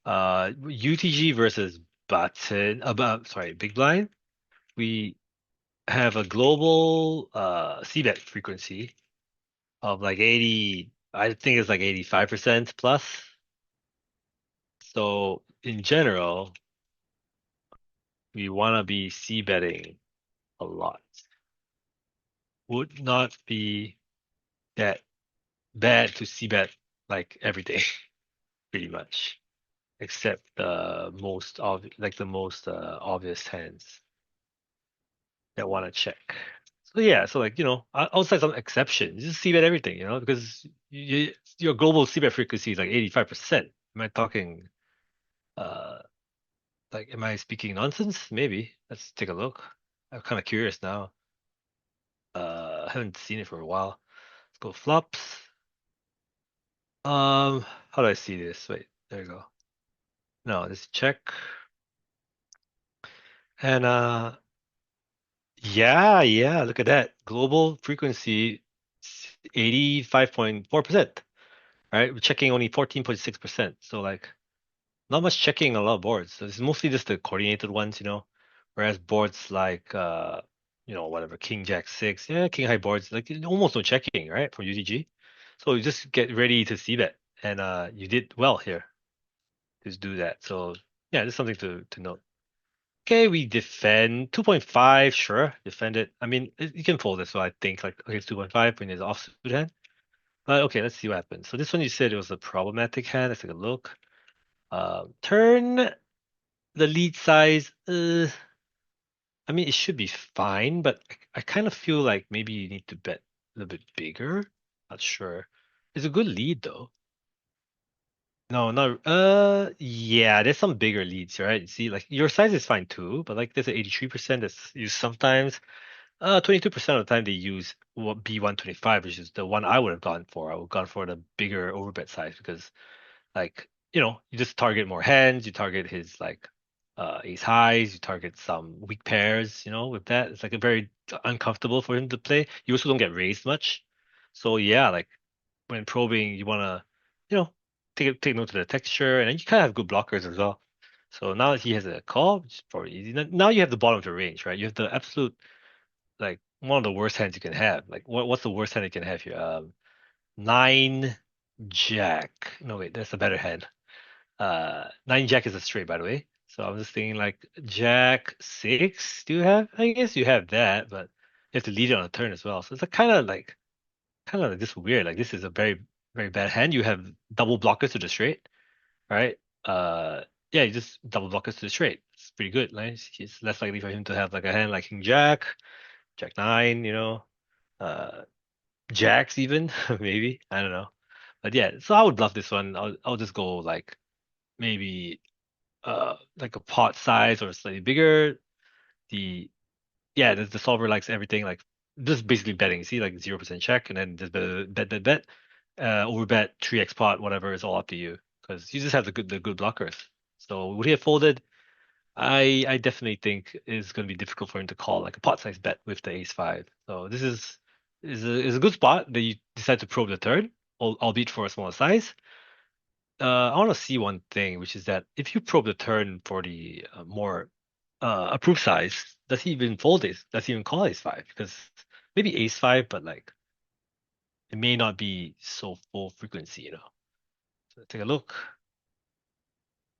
UTG versus button about sorry, big blind. We have a global c-bet frequency of like 80, I think it's like 85% plus. So in general, we want to be c-betting a lot. Would not be that bad to c-bet like every day, pretty much, except the most obvious, like the most obvious hands that want to check. So yeah, so like outside some exceptions, just c-bet everything, because your global c-bet frequency is like 85%. Am I talking uh like, am I speaking nonsense? Maybe. Let's take a look. I'm kind of curious now. I haven't seen it for a while. Let's go flops. How do I see this? Wait, there you go. No, this check. And yeah, look at that. Global frequency 85.4%. Right? We're checking only 14.6%. So like not much checking a lot of boards. So it's mostly just the coordinated ones. Whereas boards like whatever, King Jack 6, yeah, King High boards, like almost no checking, right? From UTG. So you just get ready to see that. And you did well here to do that. So yeah, there's something to note. Okay, we defend 2.5, sure. Defend it. I mean, you can fold this, so I think like against 2.5 when it's offsuit hand. But okay, let's see what happens. So this one you said it was a problematic hand. Let's take a look. Turn the lead size. I mean, it should be fine, but I kind of feel like maybe you need to bet a little bit bigger. Not sure. It's a good lead though. No, no. Yeah, there's some bigger leads, right? See, like your size is fine too, but like there's an 83% that's used sometimes. 22% of the time they use B125, which is the one I would have gone for. I would have gone for the bigger overbet size because like, you just target more hands, you target his like ace highs, you target some weak pairs, with that. It's like a very uncomfortable for him to play. You also don't get raised much. So yeah, like when probing, you wanna, you know, take note of the texture, and then you kind of have good blockers as well. So now that he has a call, which is probably easy. Now you have the bottom of the range, right? You have the absolute like one of the worst hands you can have. Like what's the worst hand you can have here? Nine Jack. No wait, that's a better hand. Nine Jack is a straight, by the way. So I'm just thinking like Jack 6. Do you have? I guess you have that, but you have to lead it on a turn as well. So it's a kind of like this weird. Like this is a very very bad hand. You have double blockers to the straight, right? Uh, yeah, you just double blockers to the straight. It's pretty good. Like it's less likely for him to have like a hand like King Jack, Jack 9. Uh, Jacks even maybe. I don't know. But yeah, so I would love this one. I'll just go like maybe like a pot size or slightly bigger. The Yeah, the solver likes everything like just basically betting. See, like 0% check and then just bet. Overbet 3x pot, whatever is all up to you because you just have the good blockers. So would he have folded? I definitely think it's going to be difficult for him to call like a pot size bet with the ace five. So this is a good spot that you decide to probe the turn, albeit for a smaller size. I want to see one thing, which is that if you probe the turn for the more approved size, does he even fold ace? Does he even call ace five? Because maybe ace five, but like it may not be so full frequency, So take a look.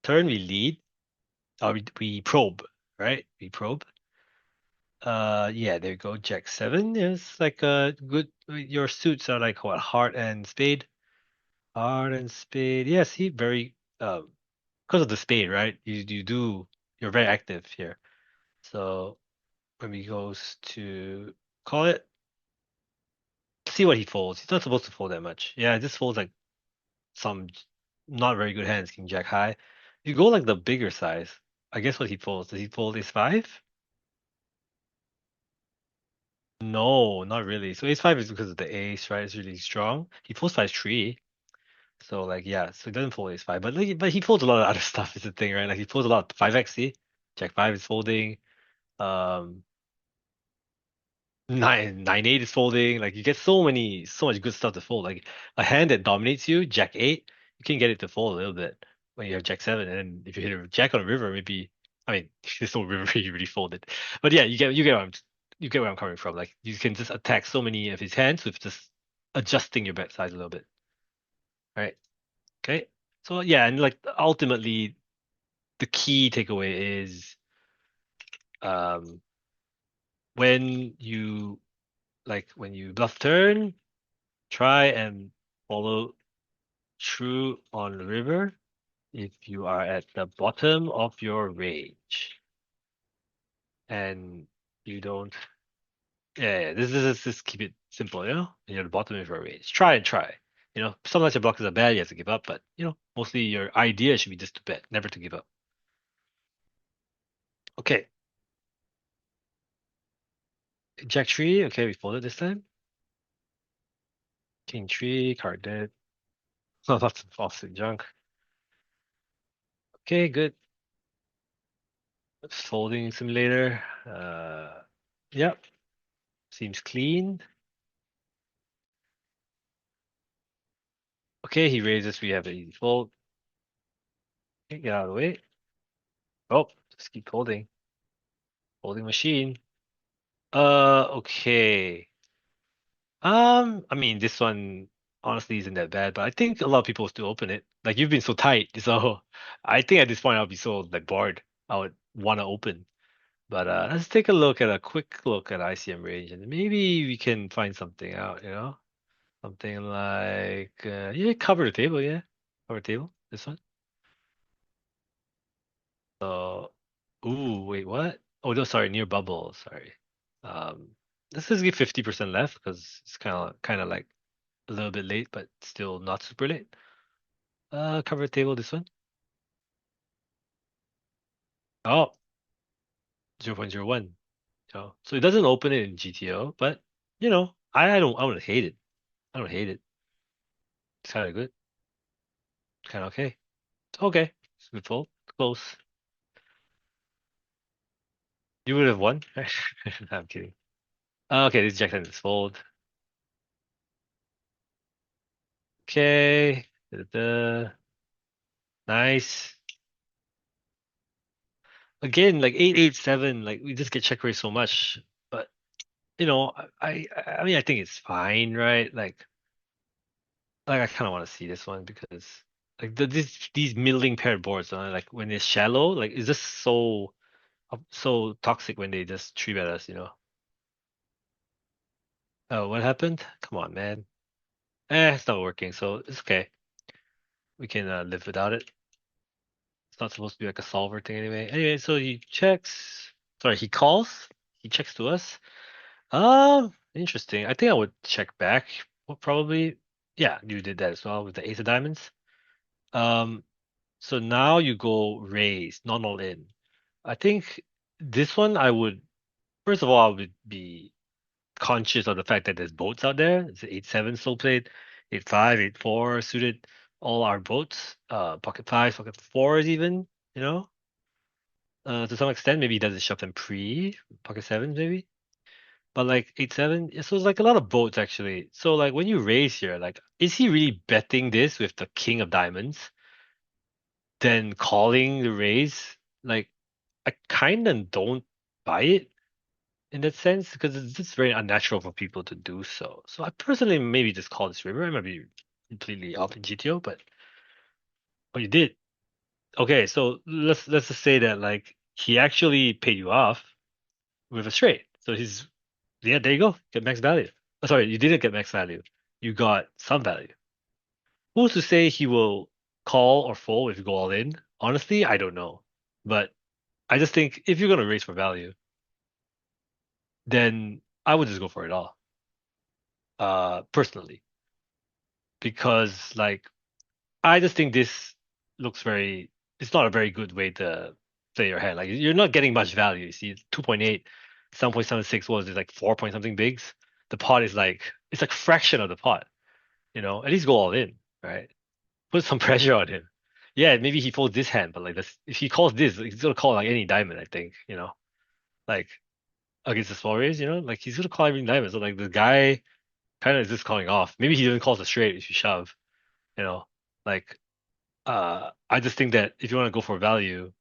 Turn, we lead. We probe, right? We probe. Yeah, there you go. Jack 7 is like a good. Your suits are like what? Heart and spade. Heart and spade. Yeah, see, very because of the spade, right? You're very active here. So when he goes to call it, see what he folds. He's not supposed to fold that much. Yeah, this folds like some not very good hands, King Jack high. You go like the bigger size. I guess what he folds. Does he fold ace five? No, not really. So ace five is because of the ace, right? It's really strong. He folds five three. So like yeah, so he doesn't fold ace five, but he folds a lot of other stuff is the thing, right? Like he folds a lot. Five X, see? Jack five is folding. Um, nine eight is folding. Like you get so much good stuff to fold. Like a hand that dominates you, Jack eight, you can get it to fold a little bit when you have Jack seven, and then if you hit a Jack on a river, maybe I mean there's no river you really fold it. But yeah, you get where I'm coming from. Like you can just attack so many of his hands with just adjusting your bet size a little bit. Right? Okay. So yeah, and like ultimately the key takeaway is um when you when you bluff turn, try and follow true on the river if you are at the bottom of your range and you don't. Yeah, this is just keep it simple, And you're at the bottom of your range. Try and try. Sometimes your blockers are bad, you have to give up, but mostly your idea should be just to bet, never to give up. Okay, Jack three. Okay, we folded this time. King three, card dead. Oh, lots of offsuit junk. Okay, good. Folding simulator. Yep, seems clean. Okay, he raises. We have an easy fold. Okay, get out of the way. Oh, just keep holding. Holding machine. Okay. I mean, this one honestly isn't that bad, but I think a lot of people still open it. Like you've been so tight, so I think at this point I'll be so like bored. I would want to open. But let's take a quick look at ICM range, and maybe we can find something out. Something like yeah, cover the table, yeah, cover the table. This one. So, ooh, wait, what? Oh, no, sorry, near bubble. Sorry. Um, let's just give 50% left because it's kind of like a little bit late, but still not super late. Cover table, this one. Oh, 0.01. So it doesn't open it in GTO, but I don't hate it. I don't hate it. It's kind of good. Kind of okay. Okay. It's good fold. Close. You would have won. I'm kidding. Okay, this Jack 10 is fold. Okay. Da-da-da. Nice. Again, like 887, like we just get check raised so much. But I mean I think it's fine, right? Like I kind of want to see this one because like these middling paired boards, like when it's shallow, like it's just so toxic when they just three bet us. Oh, what happened? Come on, man. It's not working, so it's okay. We can live without it. It's not supposed to be like a solver thing anyway. Anyway, so he checks. Sorry, he calls. He checks to us. Interesting. I think I would check back. Well, probably. Yeah, you did that as well with the ace of diamonds. Um, so now you go raise, not all in. I think this one I would first of all I would be conscious of the fact that there's boats out there. It's 8-7 still played, 8-5, 8-4 suited, all our boats. Pocket fives, pocket fours even, you know. To some extent, maybe he doesn't shove them pre pocket sevens maybe. But like 8-7, yeah, so it's like a lot of boats actually. So like when you raise here, like is he really betting this with the king of diamonds, then calling the raise? Like I kind of don't buy it. in that sense because it's just very unnatural for people to do so. So I personally maybe just call this river. I might be completely off in GTO, but you did. Okay, so let's just say that like he actually paid you off with a straight. So he's yeah, there you go. Get max value. Oh, sorry, you didn't get max value. You got some value. Who's to say he will call or fold if you go all in? Honestly, I don't know. But I just think if you're gonna raise for value, then I would just go for it all. Personally, because like I just think this looks very. It's not a very good way to play your hand. Like you're not getting much value. You see, 2.8, 7.76 was it like 4 point something bigs. The pot is like it's like fraction of the pot. At least go all in, right? Put some pressure on him. Yeah, maybe he folds this hand, but like this, if he calls this, he's gonna call like any diamond. I think, like against the small raise, like he's gonna call every diamond. So like the guy kind of is just calling off. Maybe he doesn't call a straight if you shove. You know, like I just think that if you want to go for value,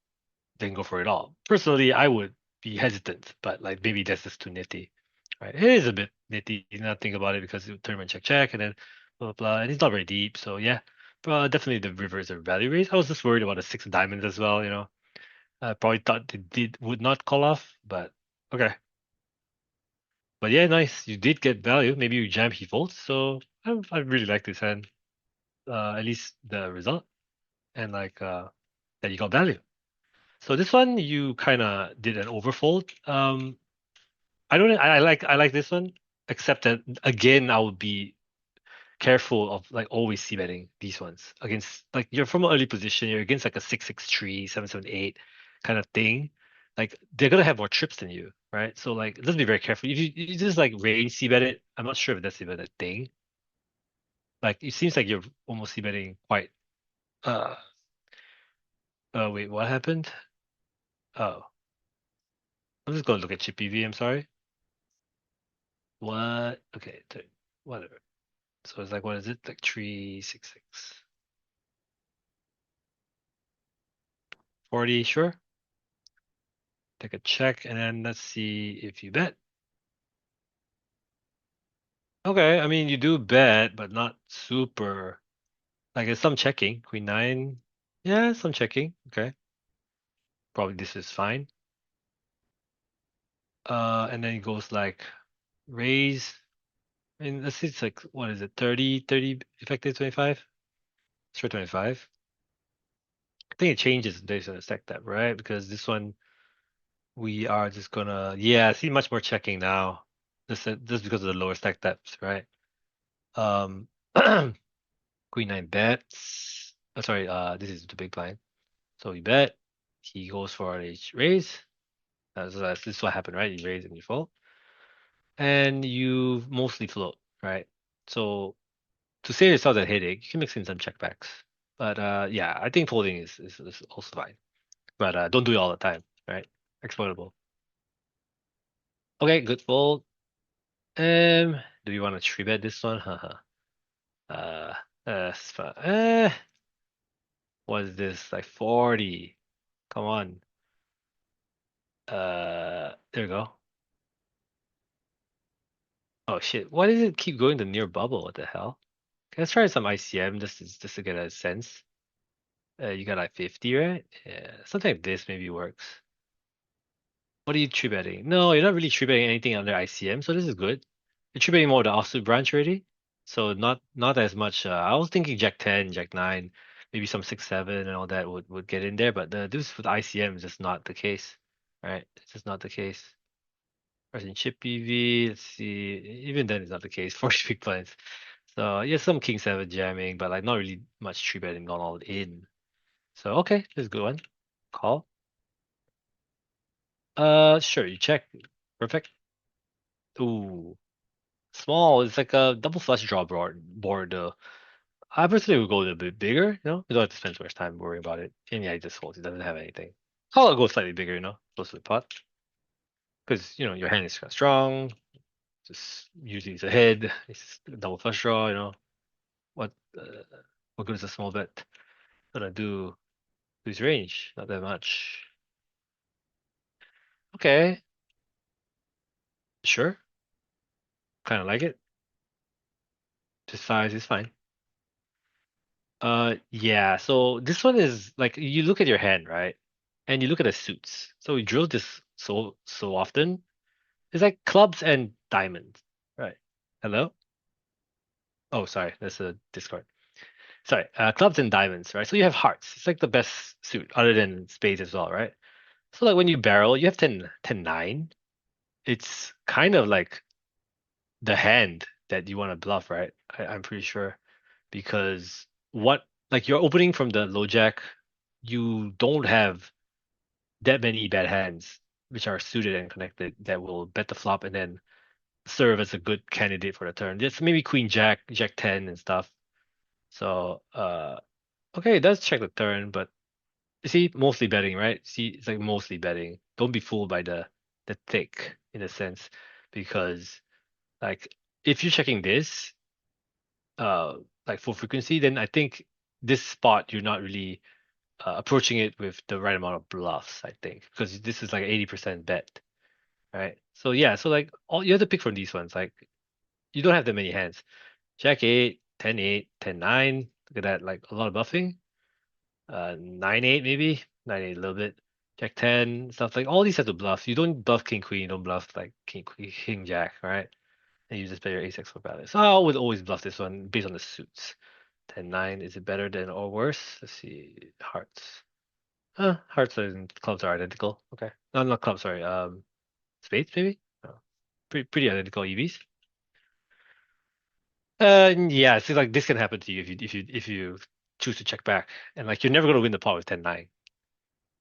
then go for it all. Personally, I would be hesitant, but like maybe that's just too nifty, right? It is a bit nifty. You not think about it because you tournament check check and then blah blah blah, and it's not very deep. So yeah, but definitely the river is a value raise. I was just worried about the six of diamonds as well. I probably thought they would not call off, but okay. But yeah, nice. You did get value. Maybe you jam he folds. So I really like this hand. At least the result and like that you got value. So this one you kind of did an overfold. I like this one, except that again I would be careful of like always c betting these ones against like you're from an early position, you're against like a 6-6-3, 7-7-8 kind of thing. Like they're gonna have more trips than you, right? So like let's be very careful. If you just like range c bet it, I'm not sure if that's even a thing. Like it seems like you're almost c betting quite. Uh, wait, what happened? Oh, I'm just gonna look at chip PV. I'm sorry. What? Okay, whatever. So it's like, what is it? Like 366. 40, sure. Take a check and then let's see if you bet. Okay, I mean, you do bet, but not super. Like, there's some checking. Queen nine. Yeah, some checking. Okay. Probably this is fine. And then it goes like raise. And let's see, it's like, what is it? 30 effective 25? Sure, 25. I think it changes based on the stack depth, right? Because this one we are just gonna, yeah, I see much more checking now. Just because of the lower stack depth, right? Um, Queen nine bets. Oh, sorry, this is the big blind. So we bet. He goes for a raise. This is what happened, right? You raise and you fold, and you mostly float, right? So to save yourself that headache, you can mix in some checkbacks. But yeah, I think folding is also fine. But don't do it all the time, right? Exploitable. Okay, good fold. Do you want to three bet this one? Haha. Uh, it's fine. What is this? Like 40. Come on. There we go. Oh shit. Why does it keep going to near bubble? What the hell? Okay, let's try some ICM just to get a sense. You got like 50, right? Yeah, something like this maybe works. What are you tree betting? No, you're not really tree betting anything under ICM, so this is good. You're tree betting more the offsuit branch already, so not as much. I was thinking Jack 10, Jack 9, maybe some 6, 7, and all that would get in there, but this with ICM is just not the case, right? It's just not the case. Whereas in chip PV, let's see, even then it's not the case. 40 big blinds. So yeah, some King 7 jamming, but like not really much tree betting gone all in. So okay, this is a good one. Call. Sure, you check. Perfect. Ooh, small. It's like a double flush draw board. I personally would go a little bit bigger. You don't have to spend too much time worrying about it. And yeah, he just folds. He doesn't have anything. I'll go slightly bigger. Close to the pot, because your hand is kind of strong. Just usually it's a head. It's a double flush draw. What uh, what good is a small bet gonna do to his range? Not that much. Okay. Sure. Kind of like it. This size is fine. Yeah. So this one is like you look at your hand, right? And you look at the suits. So we drill this so often. It's like clubs and diamonds, right? Hello? Oh, sorry. That's a Discord. Sorry. Clubs and diamonds, right? So you have hearts. It's like the best suit other than spades as well, right? So like when you barrel, you have 10 9. It's kind of like the hand that you want to bluff, right? I'm pretty sure because what like you're opening from the low jack, you don't have that many bad hands which are suited and connected that will bet the flop and then serve as a good candidate for the turn. Just maybe queen jack, jack 10 and stuff. So okay, it does check the turn, but you see, mostly betting, right? See, it's like mostly betting. Don't be fooled by the thick in a sense, because like if you're checking this, uh, like full frequency, then I think this spot you're not really approaching it with the right amount of bluffs. I think because this is like 80% bet, right? So yeah, so like all you have to pick from these ones. Like you don't have that many hands. Jack 8, 10 8, 10 9. Look at that, like a lot of bluffing. 9 8 maybe, 9 8 a little bit. Jack 10 stuff like all these have to bluff. You don't bluff king queen, you don't bluff like king queen, king jack, right? And you just play your ace x for balance. So I would always bluff this one based on the suits. 10 9, is it better than or worse? Let's see. Hearts. Hearts and clubs are identical. Okay. No, not clubs, sorry. Spades maybe? Oh, pretty identical EVs. Yeah, it's like this can happen to you if you choose to check back. And like you're never gonna win the pot with 10 9.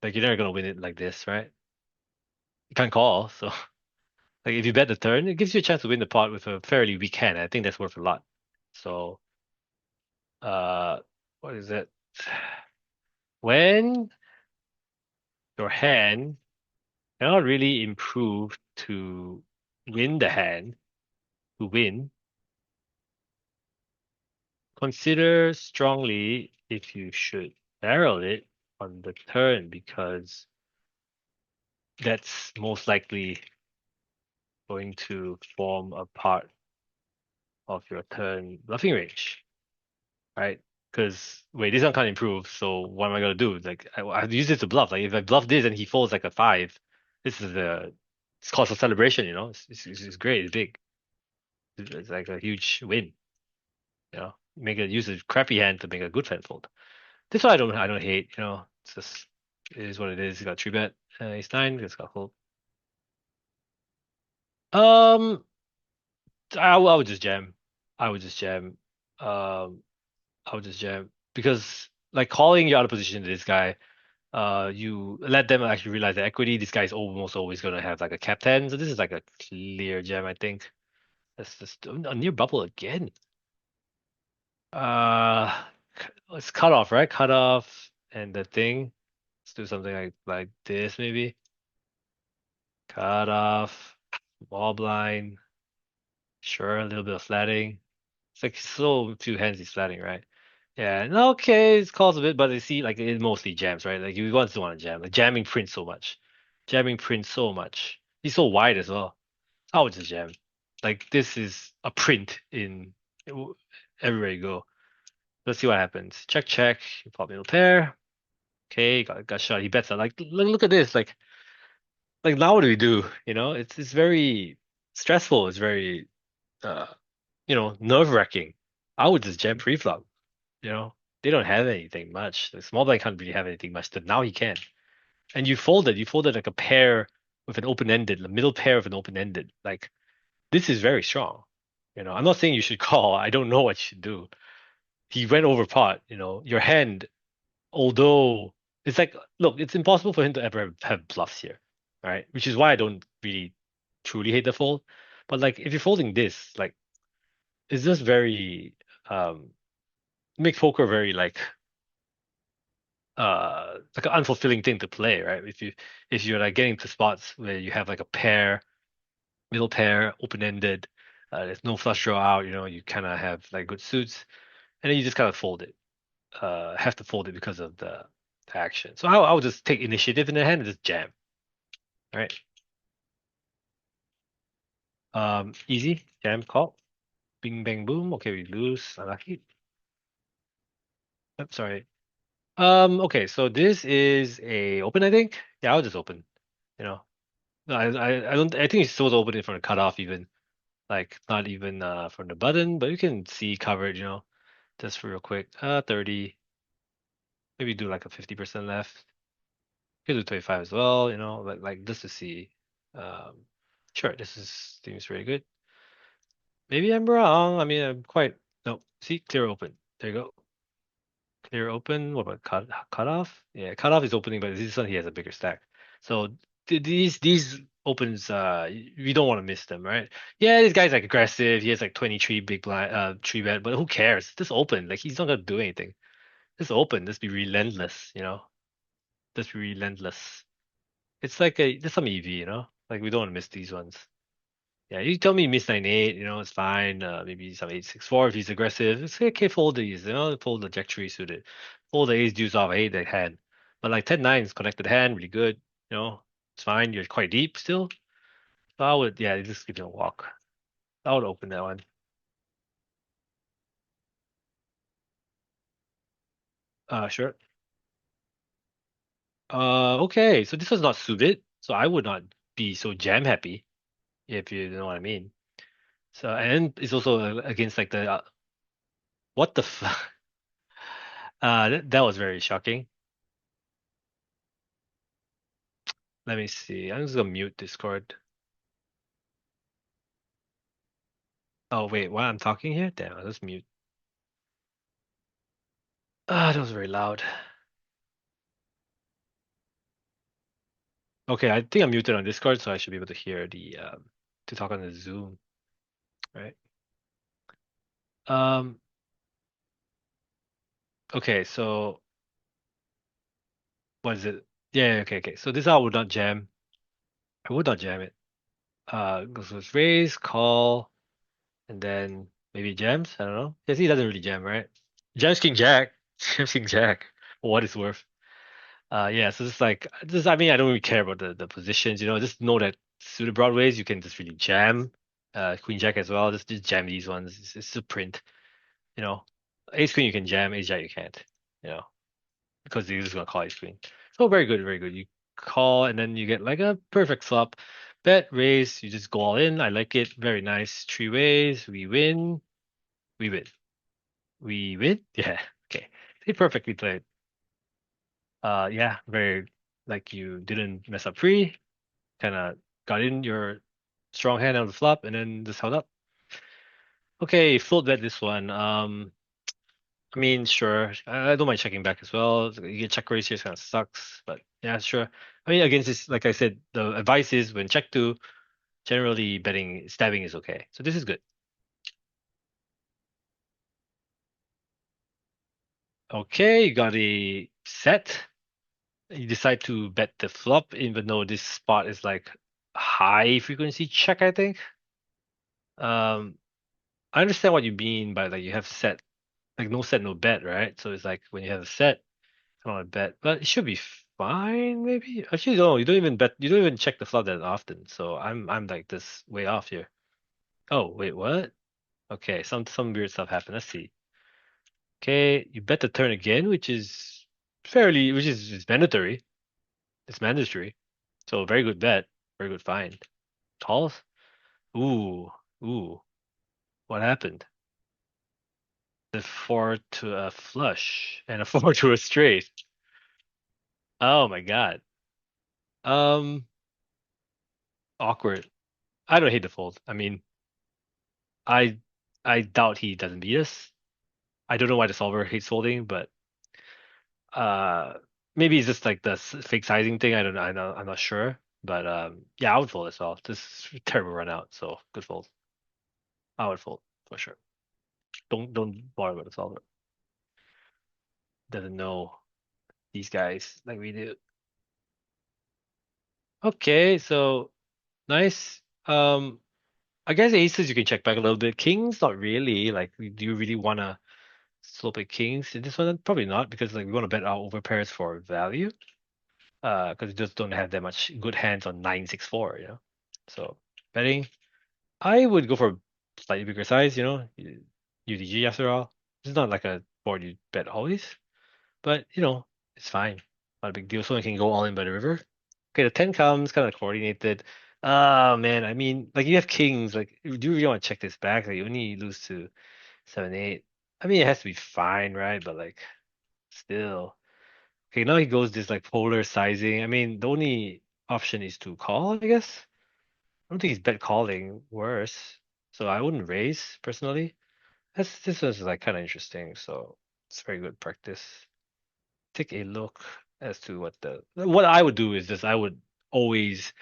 Like you're never gonna win it like this, right? You can't call, so like if you bet the turn, it gives you a chance to win the pot with a fairly weak hand. I think that's worth a lot. So uh what is it? When your hand cannot really improve to win the hand, to win, consider strongly if you should barrel it on the turn because that's most likely going to form a part of your turn bluffing range, right? Because wait, this one can't improve, so what am I gonna do? Like I have to use this to bluff. Like if I bluff this and he folds like a five, this is it's cause for celebration, you know? It's great, it's big. It's like a huge win, you know? Make a use a crappy hand to make a good hand fold. This one I don't hate, you know. It's just it is what it is. You got three bet, ace nine, it's got fold. Um, I would just jam. I would just jam. Um, I would just jam because like calling you out of position to this guy, you let them actually realize the equity. This guy's almost always gonna have like a cap 10, so this is like a clear jam, I think. That's just a near bubble again. Uh, let's cut off, right? Cut off and the thing. Let's do something like this maybe. Cut off, small blind. Sure, a little bit of flatting. It's like so few hands he's flatting, right? Yeah, and okay, it calls a bit, but you see, like it mostly jams, right? Like you want to jam, like jamming Prince so much, jamming Prince so much. He's so wide as well. I would just jam. Like this is a print in everywhere you go. Let's see what happens. Check, check. You pop middle pair. Okay, got shot. He bets that. Like look at this. Like now what do we do? You know, it's very stressful. It's very uh nerve-wracking. I would just jam pre-flop. You know, they don't have anything much. The small blind can't really have anything much, but now he can. And you folded like a pair with an open-ended, the middle pair of an open-ended. Like this is very strong. You know, I'm not saying you should call. I don't know what you should do. He went over pot. You know, your hand, although it's like, look, it's impossible for him to ever have bluffs here, right? Which is why I don't really truly hate the fold. But like, if you're folding this, like, it's just very um makes poker very like an unfulfilling thing to play, right? If you're like getting to spots where you have like a pair, middle pair, open-ended, there's no flush draw out, you know, you kind of have like good suits, and then you just kind of fold it, have to fold it because of the action. So I would just take initiative in the hand and just jam, right? Easy. Jam call. Bing bang boom. Okay, we lose. Unlucky. I'm sorry. Okay, so this is a open, I think. Yeah, I'll just open. You know. No, I don't I think it's supposed to open it from the cutoff even. Like not even from the button, but you can see coverage, just real quick. 30. Maybe do like a 50% left. You could do 25 as well, like just to see. Um sure, this is seems very good. Maybe I'm wrong. I mean, I'm quite no. See, clear open. There you go. Clear open. What about cutoff? Yeah, cutoff is opening, but this one he has a bigger stack. So these opens, we don't want to miss them, right? Yeah, this guy's like aggressive. He has like 23 big blind, three bet, but who cares? Just open. Like he's not gonna do anything. Just open. Just be relentless. Just be relentless. It's like just some EV. Like we don't want to miss these ones. Yeah, you tell me miss 9-8, it's fine. Maybe some 8-6-4 if he's aggressive. It's okay, fold these, fold the jack three suited. Fold the ace deuce off, I hate that hand. But like 10-9 is connected hand, really good. It's fine. You're quite deep still. So I would, yeah, just give it a walk. I would open that one. Sure. Okay, so this was not suited, so I would not be so jam happy if you know what I mean. So and it's also against like the what the f that was very shocking. Let me see. I'm just gonna mute Discord. Oh wait, while I'm talking here? Damn, I'll just mute. That was very loud. Okay, I think I'm muted on Discord, so I should be able to hear the to talk on the Zoom, right? Um, okay, so what is it? Yeah, okay, okay. So this I would not jam. I would not jam it. Goes with raise, call, and then maybe jams. I don't know. Yes, he doesn't really jam, right? Jams King Jack. Jams King Jack. For what it's worth. Yeah, so it's like just I mean I don't really care about the positions, just know that suited broadways you can just really jam. Queen Jack as well, just jam these ones. It's a print, you know. Ace Queen you can jam, Ace Jack you can't, you know, because you're just gonna call Ace Queen. So very good, very good. You call and then you get like a perfect flop. Bet, raise, you just go all in. I like it. Very nice. Three ways, we win. We win. We win? Yeah. Okay. They perfectly played. Yeah, very like you didn't mess up free, kind of got in your strong hand on the flop and then just held up. Okay, float bet this one. I mean, sure. I don't mind checking back as well. You get check raise here kind of sucks, but yeah, sure. I mean, against this, like I said, the advice is when check two, generally betting stabbing is okay. So this is good. Okay, you got a set. You decide to bet the flop, even though this spot is like high frequency check, I think. Um, I understand what you mean by like you have set like no set, no bet, right? So it's like when you have a set, I don't bet, but it should be fine, maybe. Actually, no, you don't even bet, you don't even check the flop that often. So I'm like this way off here. Oh, wait, what? Okay, some weird stuff happened. Let's see. Okay, you bet the turn again, which is it's mandatory. It's mandatory. So very good bet, very good find. Calls? Ooh, ooh, what happened? The four to a flush and a four to a straight. Oh my God. Um, Awkward. I don't hate the fold. I mean, I I doubt he doesn't beat us. I don't know why the solver hates folding, but uh, maybe it's just like the fake sizing thing. I don't know. I'm not sure. But yeah, I would fold as well. This is terrible run out, so good fold. I would fold for sure. Don't bother about the solver. Doesn't know these guys like we do. Okay, so nice. I guess aces you can check back a little bit. Kings, not really. Like, do you really wanna slow play kings in this one? Probably not, because like we want to bet our over pairs for value. Because we just don't have that much good hands on 9-6-4, So betting. I would go for a slightly bigger size, UDG after all. It's not like a board you bet always, but it's fine. Not a big deal. So I can go all in by the river. Okay, the 10 comes kind of coordinated. Oh man, I mean, like you have kings. Like, do you really want to check this back? Like, you only lose to 7-8. I mean, it has to be fine, right? But like, still. Okay, now he goes this like polar sizing. I mean, the only option is to call, I guess. I don't think he's bet calling worse. So I wouldn't raise personally. This was like kind of interesting. So it's very good practice. Take a look as to what I would do is this. I would always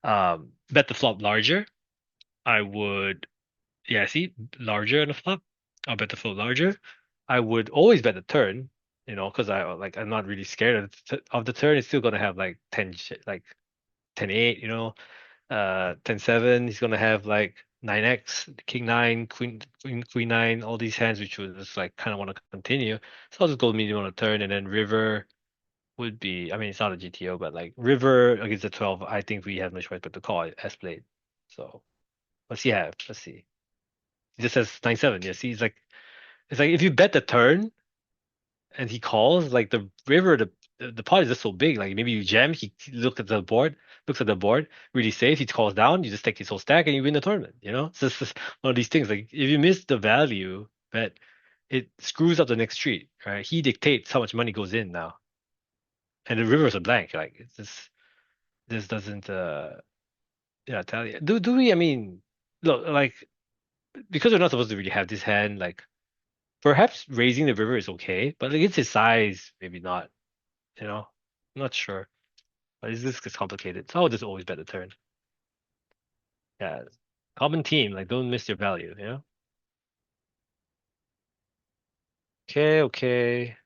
bet the flop larger. I would, yeah, see, larger on the flop. I'll bet the flop larger. I would always bet the turn, because I'm not really scared of the turn. It's still gonna have like 10 like 10-8, 10-7. He's gonna have like 9x, king 9, queen 9, all these hands which would just like kind of want to continue. So I'll just go medium on a turn, and then river would be, I mean, it's not a GTO, but like river against the 12, I think we have no choice but to call it as played. So what's he have? Let's see. He just says 9-7. Yeah, see, it's like if you bet the turn and he calls, like the river, the pot is just so big. Like maybe you jam, he looks at the board, really safe. He calls down, you just take his whole stack and you win the tournament. So it's just one of these things. Like if you miss the value bet, it screws up the next street, right? He dictates how much money goes in now, and the rivers are blank. Like it's just this doesn't yeah, tell you. Do we? I mean, look, like because we're not supposed to really have this hand, like perhaps raising the river is okay, but against his size, maybe not. You know, I'm not sure. But this gets complicated. So I'll just always bet the turn. Yeah. Common team, like don't miss your value. Okay, okay.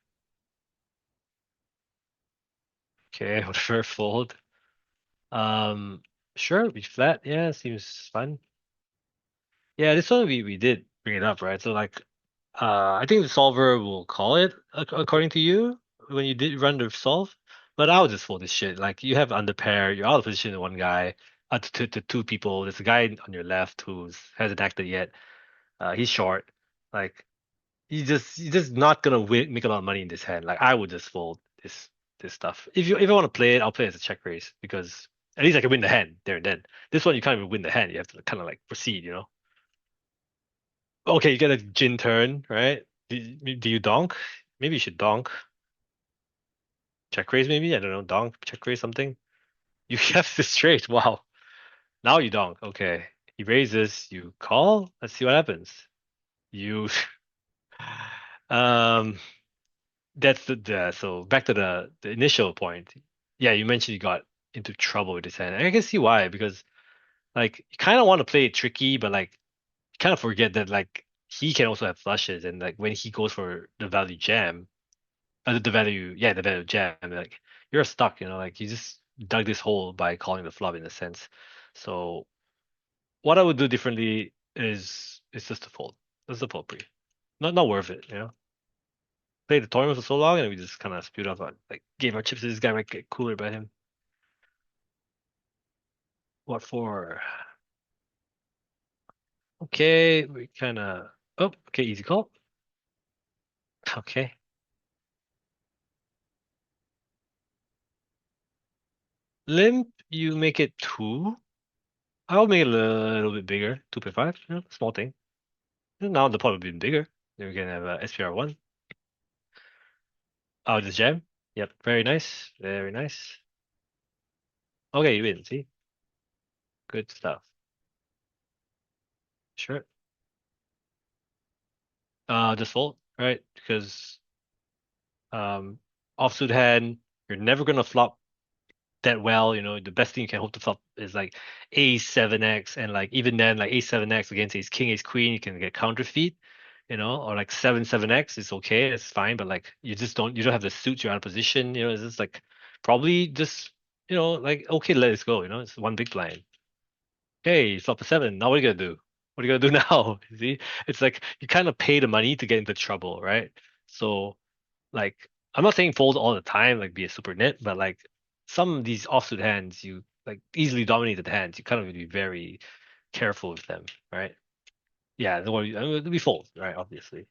Okay, whatever, fold. Um, sure, we flat. Yeah, seems fun. Yeah, this one we did bring it up, right? So like I think the solver will call it according to you when you did run the solve. But I'll just fold this shit. Like you have under pair, you're out of position to one guy, to two people. There's a guy on your left who's hasn't acted yet. He's short. Like you're just not gonna make a lot of money in this hand. Like I would just fold this stuff. If I want to play it, I'll play it as a check raise because at least I can win the hand there and then. This one you can't even win the hand. You have to kind of like proceed. Okay, you get a gin turn, right? Do you donk? Maybe you should donk. Check raise maybe? I don't know. Donk, check raise something. You have this straight. Wow. Now you donk. Okay. He raises, you call. Let's see what happens. You um that's so back to the initial point. Yeah, you mentioned you got into trouble with this hand. And I can see why, because like you kind of want to play it tricky, but like you kind of forget that like he can also have flushes, and like when he goes for the value jam, the value jam, like you're stuck, like you just dug this hole by calling the flop in a sense. So what I would do differently is just to fold. Just to fold pre. Not worth it. Played the tournament for so long and we just kind of spewed off like gave our chips to this guy might get cooler by him. What for? Okay, we kind of. Oh, okay, easy call. Okay. Limp, you make it two. I'll make it a little bit bigger, 2.5, small thing. And now the pot will be bigger. Then we can have SPR1. Oh, just jam. Yep, very nice. Very nice. Okay, you win. See? Good stuff. Sure. Just fold, right? Because offsuit hand, you're never gonna flop that well. The best thing you can hope to flop is like ace 7x, and like even then, like ace 7x against ace king, ace queen, you can get counterfeit, or like 7-7x is okay, it's fine, but like you don't have the suits, you're out of position, it's just like probably just like okay, let it go, it's one big blind. Okay, flop a 7. Now what are you gonna do? What are you gonna do now? You see, it's like you kind of pay the money to get into trouble, right? So like I'm not saying fold all the time, like be a super nit, but like some of these offsuit hands, you like easily dominated hands, you kind of need to be very careful with them, right? Yeah, we fold, right? Obviously.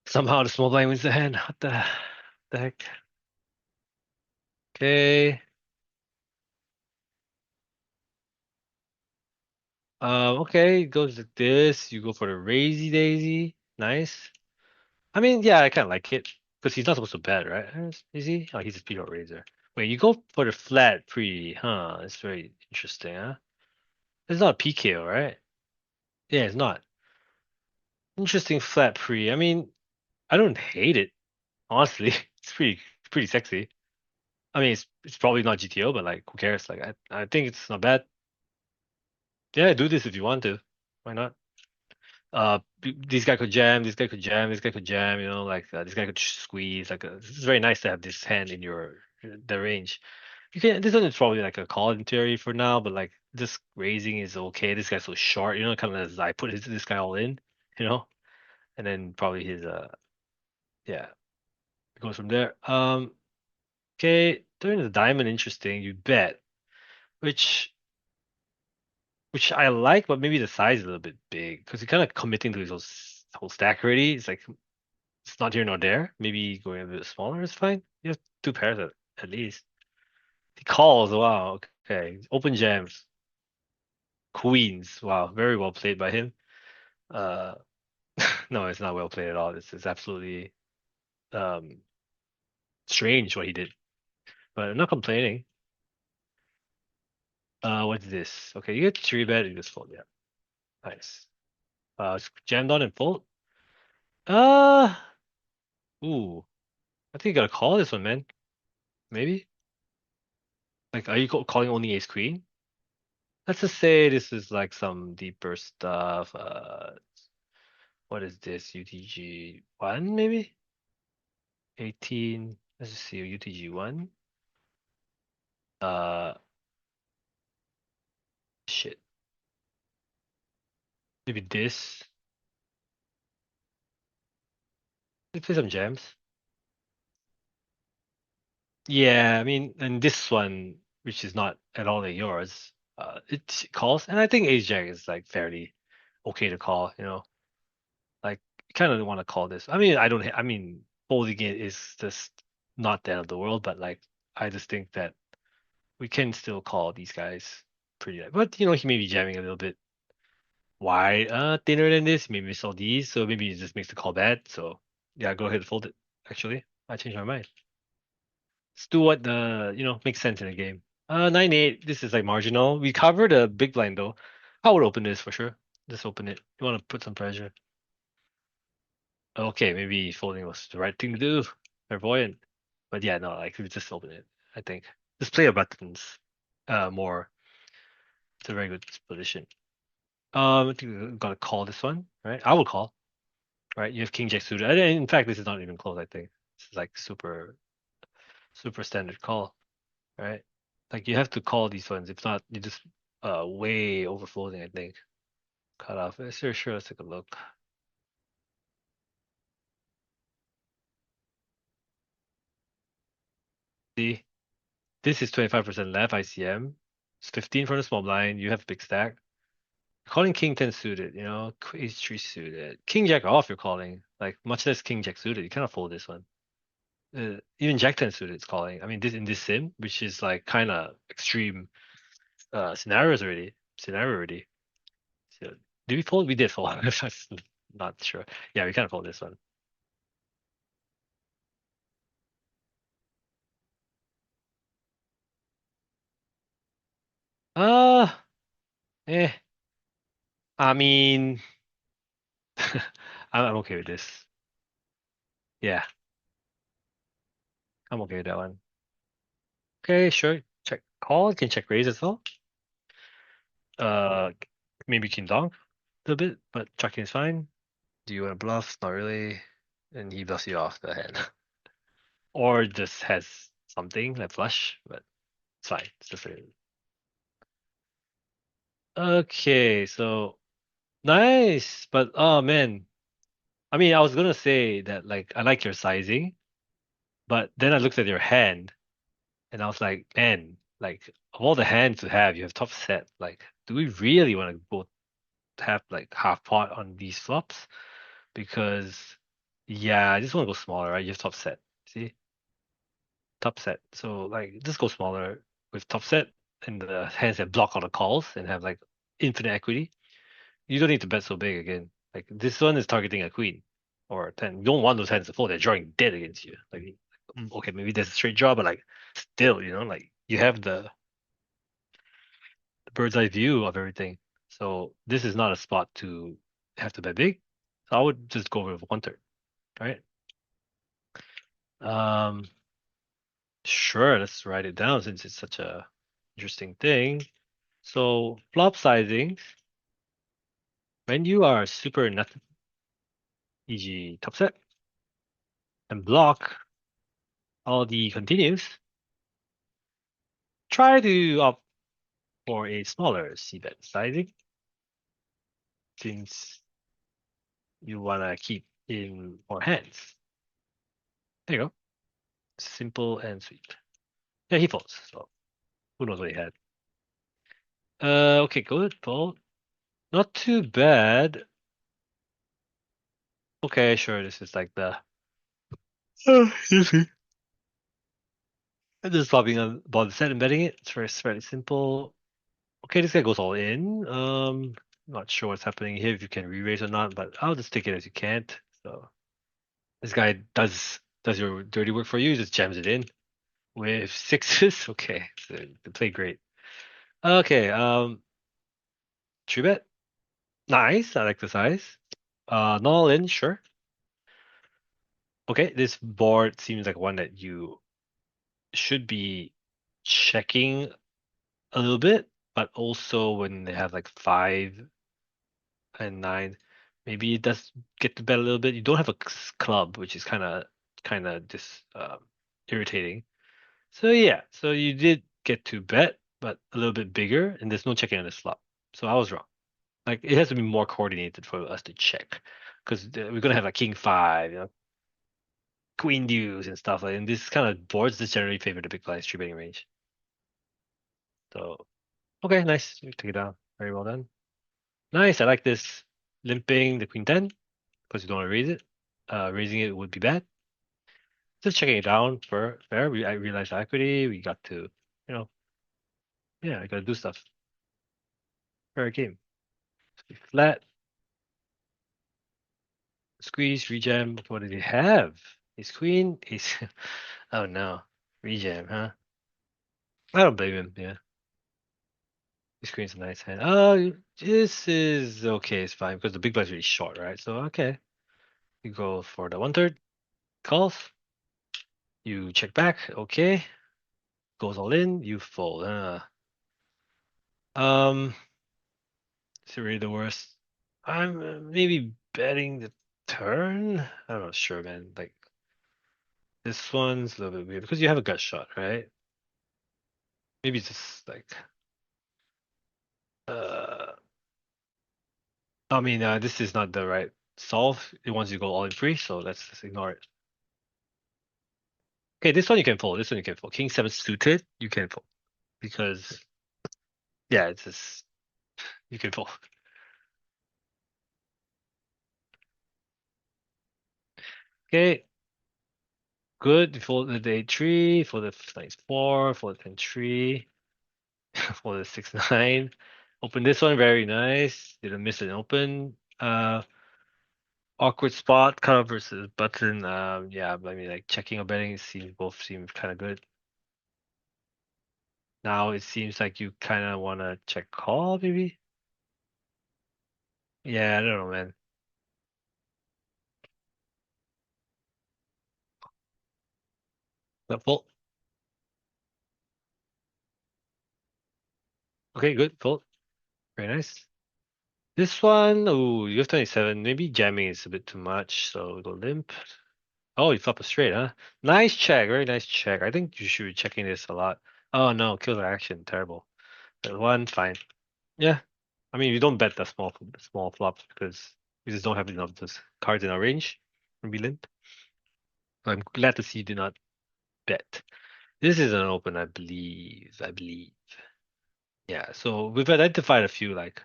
Somehow the small blind wins the hand. What the heck? Okay. Okay, it goes like this. You go for the raisy daisy. Nice. I mean, yeah, I kind of like it because he's not supposed to bet, right? Is he? Oh, he's a speed raiser. Wait, you go for the flat pre, huh? It's very interesting, huh? It's not a PKO, right? Yeah, it's not. Interesting flat pre. I mean, I don't hate it, honestly. It's pretty sexy. I mean, it's probably not GTO, but like, who cares? Like, I think it's not bad. Yeah, do this if you want to. Why not? This guy could jam, this guy could jam, this guy could jam. Like this guy could squeeze. Like, it's very nice to have this hand in the range. You can. This one is probably like a call in theory for now, but like this raising is okay. This guy's so short, kind of as I put this guy all in, you know, and then probably his yeah, it goes from there. Okay, during the diamond, interesting. You bet, which which I like, but maybe the size is a little bit big because you're kind of committing to his whole stack already. It's like it's not here nor there. Maybe going a bit smaller is fine. You have two pairs at least. He calls. Wow. Okay. Open jams. Queens. Wow. Very well played by him. Uh, no, it's not well played at all. This is absolutely um strange what he did. But I'm not complaining. What's this? Okay, you get three bet. You just fold. Yeah. Nice. Jammed on and fold. Uh, ooh. I think you gotta call this one, man. Maybe. Like, are you calling only ace queen? Let's just say this is like some deeper stuff. What is this? UTG 1 maybe? 18. Let's just see. UTG 1. Uh, shit. Maybe this. Let's play some jams. Yeah, I mean, and this one, which is not at all like yours, it calls, and I think ace jack is like fairly okay to call. Like kind of want to call this. I mean, I don't. I mean, folding it is just not the end of the world, but like I just think that we can still call these guys pretty. But he may be jamming a little bit wide, thinner than this. Maybe miss all these, so maybe it just makes the call bad. So yeah, go ahead and fold it. Actually, I changed my mind. Let's do what makes sense in a game. 9-8. This is like marginal. We covered a big blind though. I would open this for sure. Just open it. You want to put some pressure. Okay, maybe folding was the right thing to do. Clairvoyant. But yeah, no, like we just open it, I think. Just play your buttons more. It's a very good position. I think we gotta call this one, right? I will call. Right? You have King Jack suited. And in fact, this is not even close, I think. This is like super standard call, right? Like you have to call these ones. If not, you just way overfolding, I think. Cut off. Sure, let's take a look. See, this is 25% left ICM. It's 15 for the small blind. You have big stack. Calling king 10 suited, ace 3 suited. King jack off, you're calling. Like much less king jack suited. You cannot fold this one. Even jack 10 suited it's calling. I mean, this in this sim, which is like kind of extreme Scenario already. So, did we fold? We did fold. I'm not sure. Yeah, we kind of fold this one. Uh, eh. I mean, I'm okay with this. Yeah, I'm okay with that one. Okay, sure. Check call. You can check raise as well. Uh, maybe king dong a little bit, but checking is fine. Do you want to bluff? Not really. And he bluffs you off the hand. Or just has something like flush, but it's fine. It's just okay, so nice. But oh man. I mean, I was gonna say that like I like your sizing, but then I looked at your hand and I was like, man, like of all the hands to have, you have top set. Like do we really want to both have like half pot on these flops? Because yeah, I just want to go smaller, right? You have top set. See? Top set. So like just go smaller with top set and the hands that block all the calls and have like infinite equity. You don't need to bet so big again. Like this one is targeting a queen or a 10. You don't want those hands to fold. They're drawing dead against you. Like okay, maybe there's a straight draw, but like still, like you have the bird's eye view of everything. So this is not a spot to have to bet big. So I would just go with one third. Right? Um, sure, let's write it down since it's such a interesting thing. So flop sizing, when you are super nothing, e.g. top set, and block all the continues, try to opt for a smaller c-bet sizing since you wanna keep in more hands. There you go. Simple and sweet. Yeah, he folds. So who knows what he had. Okay, good. Fold. Not too bad. Okay, sure. This is like the. You see. I'm just swapping on bottom set and betting it. It's fairly simple. Okay, this guy goes all in. Not sure what's happening here if you can re-raise or not, but I'll just take it as you can't. So this guy does your dirty work for you. Just jams it in with sixes. Okay, so they play great. Okay, three bet. Nice. I like the size. Not all in, sure. Okay, this board seems like one that you should be checking a little bit, but also when they have like 5 and 9, maybe it does get to bet a little bit. You don't have a club, which is kind of just irritating. So yeah, so you did get to bet, but a little bit bigger, and there's no checking on this flop. So I was wrong. Like it has to be more coordinated for us to check, because we're gonna have like king five, queen deuce and stuff like. And this kind of boards just generally favor the big blind three betting range. So okay, nice. You take it down. Very well done. Nice. I like this limping the queen 10 because you don't want to raise it. Raising it would be bad. Just checking it down for fair. I realized equity. We got to, you know, yeah, I got to do stuff. Fair game. Flat, squeeze, rejam. What did he have? Ace queen. Ace. Oh no, rejam, huh? I don't blame him. Yeah, ace queen's a nice hand. Oh, this is okay. It's fine because the big blind's really short, right? So okay, you go for the one third calls. You check back. Okay, goes all in. You fold. Um, is it really the worst? I'm maybe betting the turn. I'm not sure, man. Like this one's a little bit weird because you have a gut shot, right? Maybe it's just like uh I mean this is not the right solve. It wants you to go all in free, so let's just ignore it. Okay, this one you can fold. This one you can fold. King seven suited, you can fold. Because yeah, it's just you can fold. Okay, good. You fold the day three, fold the nice four, fold the 10-3. For the 6-9. Open this one, very nice. Didn't miss an open. Awkward spot, cutoff versus button. Yeah, I mean, like checking or betting both seem kind of good. Now it seems like you kind of want to check call, maybe. Yeah, I don't know, man. But fold. Okay, good. Fold. Very nice. This one, oh, you have 27. Maybe jamming is a bit too much, so go limp. Oh, you flop a straight, huh? Nice check, very nice check. I think you should be checking this a lot. Oh no, killer action, terrible. That one, fine. Yeah. I mean, we don't bet the small flops because we just don't have enough of those cards in our range and be limp. So I'm glad to see you do not bet. This is an open, I believe. I believe. Yeah, so we've identified a few like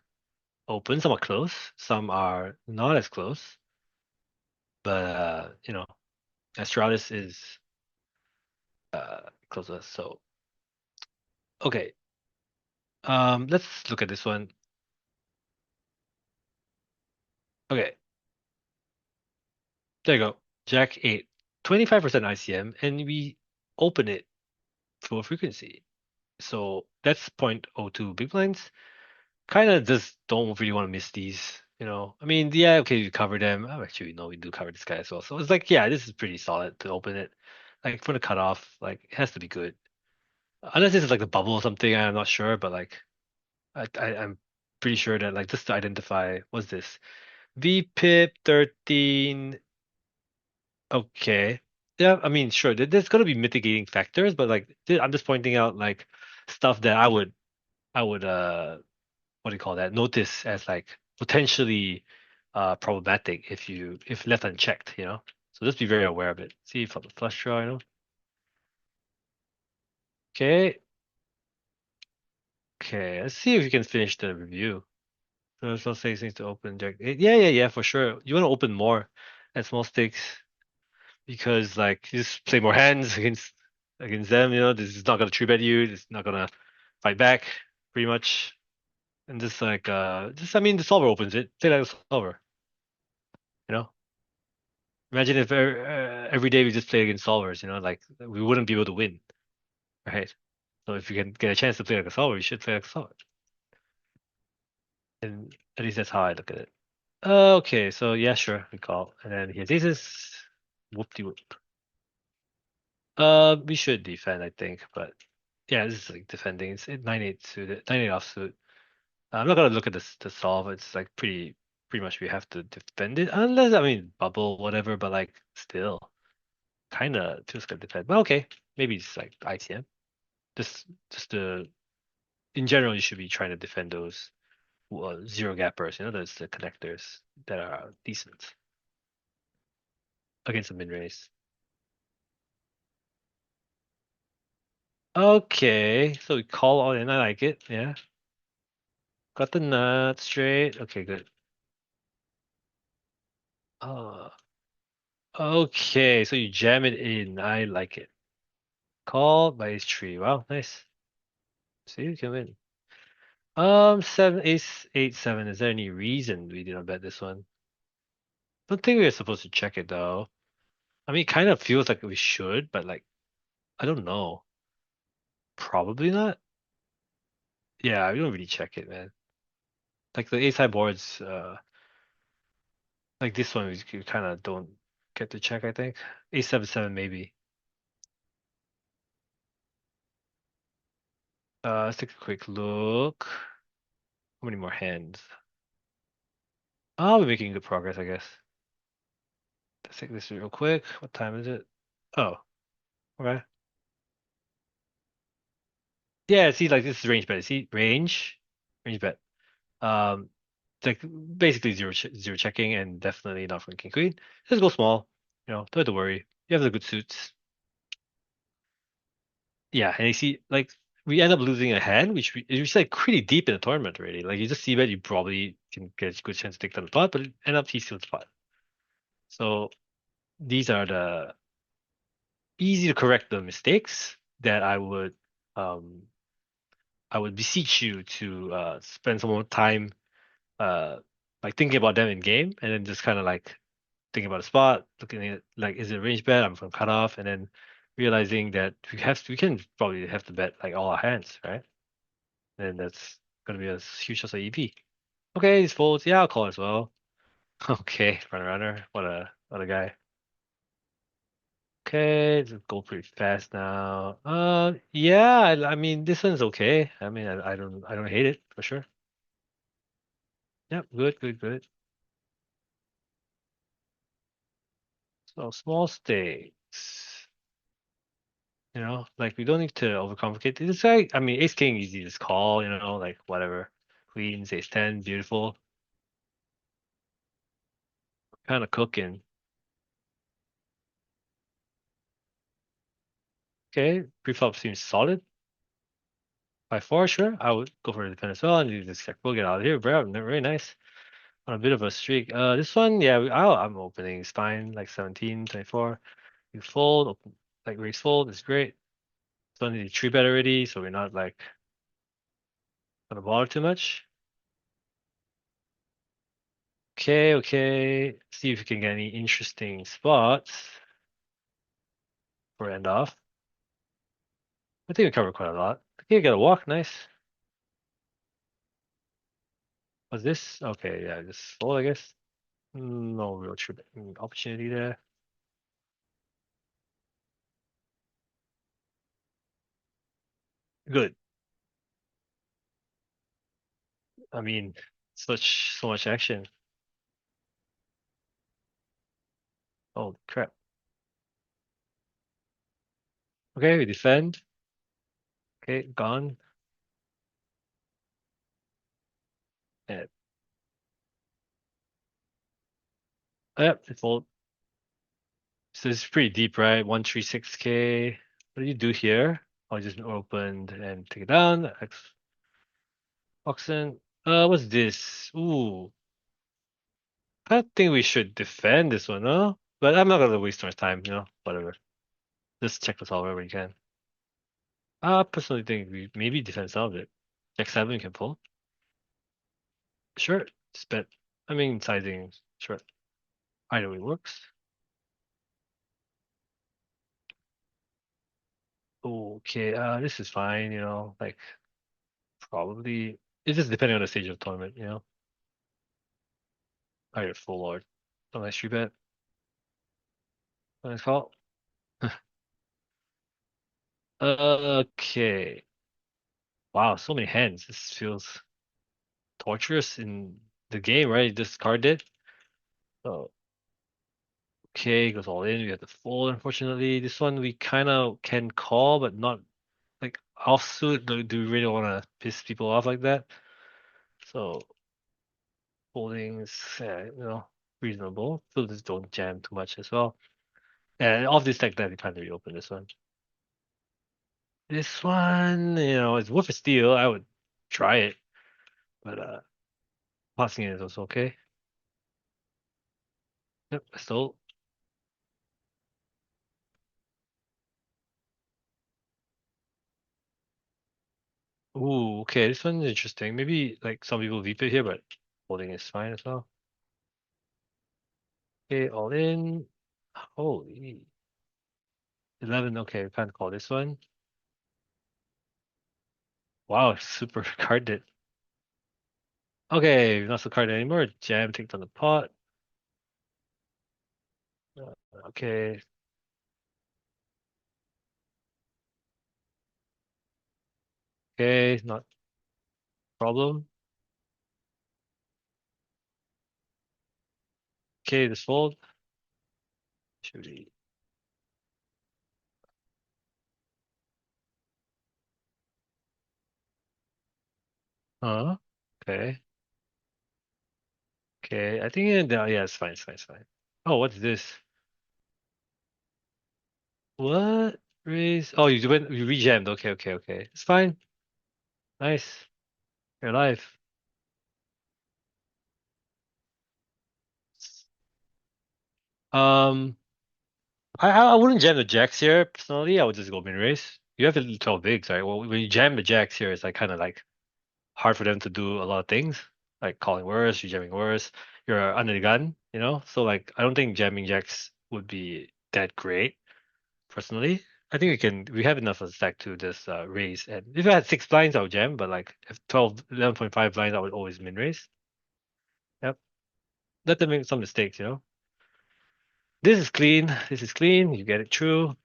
open, some are close, some are not as close, but Astralis is closest. So okay, let's look at this one. Okay, there you go. Jack 8, 25% ICM, and we open it full frequency. So that's 0.02 big blinds. Kind of just don't really want to miss these. I mean, yeah, okay, we cover them. Oh, actually, no, we do cover this guy as well. So it's like, yeah, this is pretty solid to open it. Like for the cutoff, like it has to be good. Unless this is like the bubble or something, I'm not sure, but like I'm pretty sure that like just to identify what's this? VPIP 13. Okay. Yeah, I mean, sure, there's gonna be mitigating factors, but like I'm just pointing out like stuff that I would what do you call that? Notice as like potentially problematic if left unchecked. So just be very aware of it. See for the flush draw. Okay. Okay, let's see if we can finish the review. So say things to open jack. Yeah, yeah, yeah, for sure. You want to open more at small stakes because like you just play more hands against them. This is not gonna tree bet you. It's not gonna fight back pretty much. And just like just I mean the solver opens it. Play like a solver. You know. Imagine if every day we just play against solvers. Like we wouldn't be able to win, right? So if you can get a chance to play like a solver, you should play like a solver. And at least that's how I look at it. Okay, so yeah, sure, we call. And then here's aces. Whoop-de-whoop. We should defend, I think, but yeah, this is like defending. It's 9-8 suited, 9-8 offsuit. I'm not gonna look at this to solve. It's like pretty much we have to defend it, unless I mean bubble, whatever. But like still, kind of feels good to defend. But okay, maybe it's like ITM. Just in general, you should be trying to defend those zero gappers. Those the connectors that are decent against the min race. Okay, so we call all in. I like it. Yeah, got the nut straight. Okay, good. Uh, okay, so you jam it in. I like it. Call by ace tree. Wow, nice. See, you can win. Seven, ace, eight, seven. Is there any reason we didn't bet this one? Don't think we were supposed to check it though. I mean, it kind of feels like we should, but like, I don't know. Probably not. Yeah, we don't really check it, man. Like the ace high boards, like this one, we kind of don't get to check, I think. Ace seven, seven, maybe. Let's take a quick look. How many more hands? Oh, we're making good progress, I guess. Let's take this real quick. What time is it? Oh, okay. Yeah, see, like this is range bet. See, range bet. Um, it's like basically zero checking and definitely not from king queen. Just go small. Don't have to worry. You have the good suits. Yeah, and you see, like we end up losing a hand, which is like pretty deep in the tournament already. Like you just see that you probably can get a good chance to take down the pot, but it end up he steals the pot. So these are the easy to correct the mistakes that um I would beseech you to spend some more time uh like thinking about them in game and then just kind of like thinking about a spot, looking at like is it range bet? I'm from cutoff, and then realizing that we can probably have to bet like all our hands, right? And that's gonna be a huge loss of EP. Okay, these folds, yeah, I'll call as well. Okay, runner. What a guy. Okay, let's go pretty fast now. Yeah, I mean this one's okay. I mean I don't hate it for sure. Yep, good, good, good. So small stakes. Like we don't need to overcomplicate it. It's like I mean ace king easy just call, like whatever. Queens, ace 10, beautiful. Kind of cooking. Okay, preflop seems solid. 5-4, sure. I would go for a defend as well, and you just check. We'll get out of here, bro. Very nice. On a bit of a streak. This one, yeah, I'm opening. It's fine. Like 17, 24. You fold, open, like raise fold. It's great. It's only the 3-bet already, so we're not like gonna bother too much. Okay, okay. See if we can get any interesting spots for end off. I think we covered quite a lot. Okay, we got a walk. Nice. What's this? Okay, yeah, just fold, I guess. No real true opportunity there. Good. I mean, so much action. Oh crap. Okay, we defend. Okay, gone. And yep, we fold. So it's pretty deep, right? 136K. What do you do here? I'll just open and take it down. X Oxen. What's this? Ooh. I think we should defend this one, huh? But I'm not gonna waste our time, whatever. Just check this all wherever you can. I personally think we maybe defend some of it. Jack 7 we can pull. Sure. Just bet. I mean sizing, sure. Either way works. Okay, this is fine, like probably it's just depending on the stage of the tournament. Either full or a nice three bet. Nice call. Okay. Wow, so many hands. This feels torturous in the game, right? This card did. Oh, okay, goes all in. We have to fold, unfortunately. This one we kind of can call, but not like offsuit. Do we really want to piss people off like that? So folding is, yeah, reasonable. So just don't jam too much as well. And off this deck, that we can't really open this one. This one, it's worth a steal. I would try it, but passing it is also okay. Yep, still. Ooh, okay, this one's interesting. Maybe like some people leave it here, but holding is fine as well. Okay, all in. Holy. 11, okay, we can't call this one. Wow, super carded. Okay, not so carded anymore. Jam takes on the pot. Uh, Okay, okay, not problem. Okay, this fold. Should be. Okay. Okay, I think yeah, it's fine, it's fine, it's fine. Oh, what's this? What? Raise? Oh, you rejammed. Okay, okay, okay. It's fine. Nice. You're alive. Um, I wouldn't jam the jacks here personally. I would just go min raise. You have the 12 bigs, right? Well, when you jam the jacks here, it's like kind of like hard for them to do a lot of things, like calling worse, rejamming worse. You're under the gun, So like, I don't think jamming jacks would be that great. Personally, I think we have enough of a stack to just raise. And if I had 6 blinds, I would jam, but like if 12, 11.5 blinds, I would always min raise. Yep. Let them make some mistakes. This is clean. This is clean. You get it through.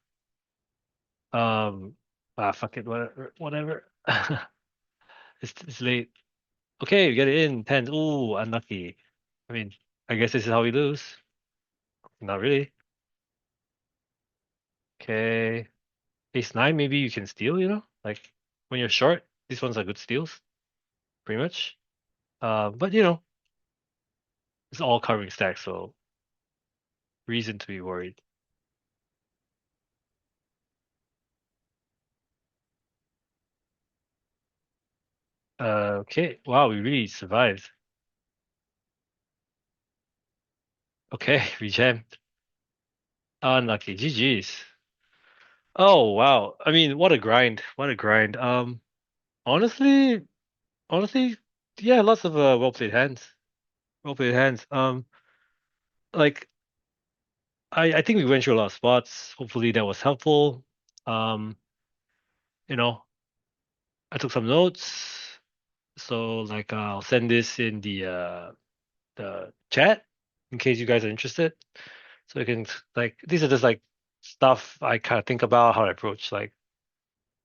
Fuck it, whatever. It's late. Okay, you get it in 10. Ooh, unlucky. I mean, I guess this is how we lose. Not really. Okay. Ace 9, maybe you can steal. Like when you're short, these ones are good steals, pretty much. But it's all covering stacks, so reason to be worried. Okay. Wow, we really survived. Okay, we jammed. Unlucky. GG's. Oh wow. I mean, what a grind. What a grind. Honestly, honestly, yeah, lots of well played hands. Well played hands. Like I think we went through a lot of spots. Hopefully that was helpful. Um, you know, I took some notes. So like I'll send this in the chat in case you guys are interested. So you can like these are just like stuff I kind of think about how I approach like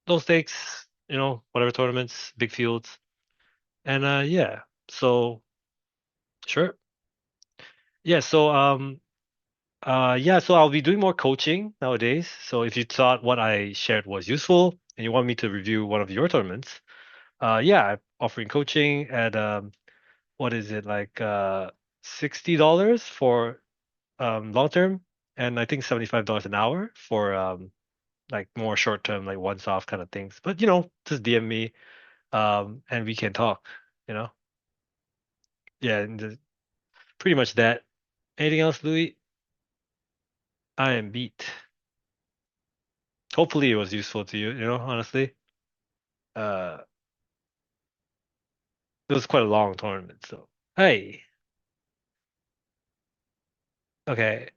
low stakes, whatever tournaments, big fields. And yeah. So sure. Yeah, so yeah, so I'll be doing more coaching nowadays. So if you thought what I shared was useful and you want me to review one of your tournaments, yeah, I'm offering coaching at what is it like $60 for long term and I think $75 an hour for like more short term like once off kind of things. But just DM me and we can talk, you know. Yeah, and pretty much that. Anything else, Louis? I am beat. Hopefully it was useful to you, honestly. Uh it was quite a long tournament, so hey. Okay.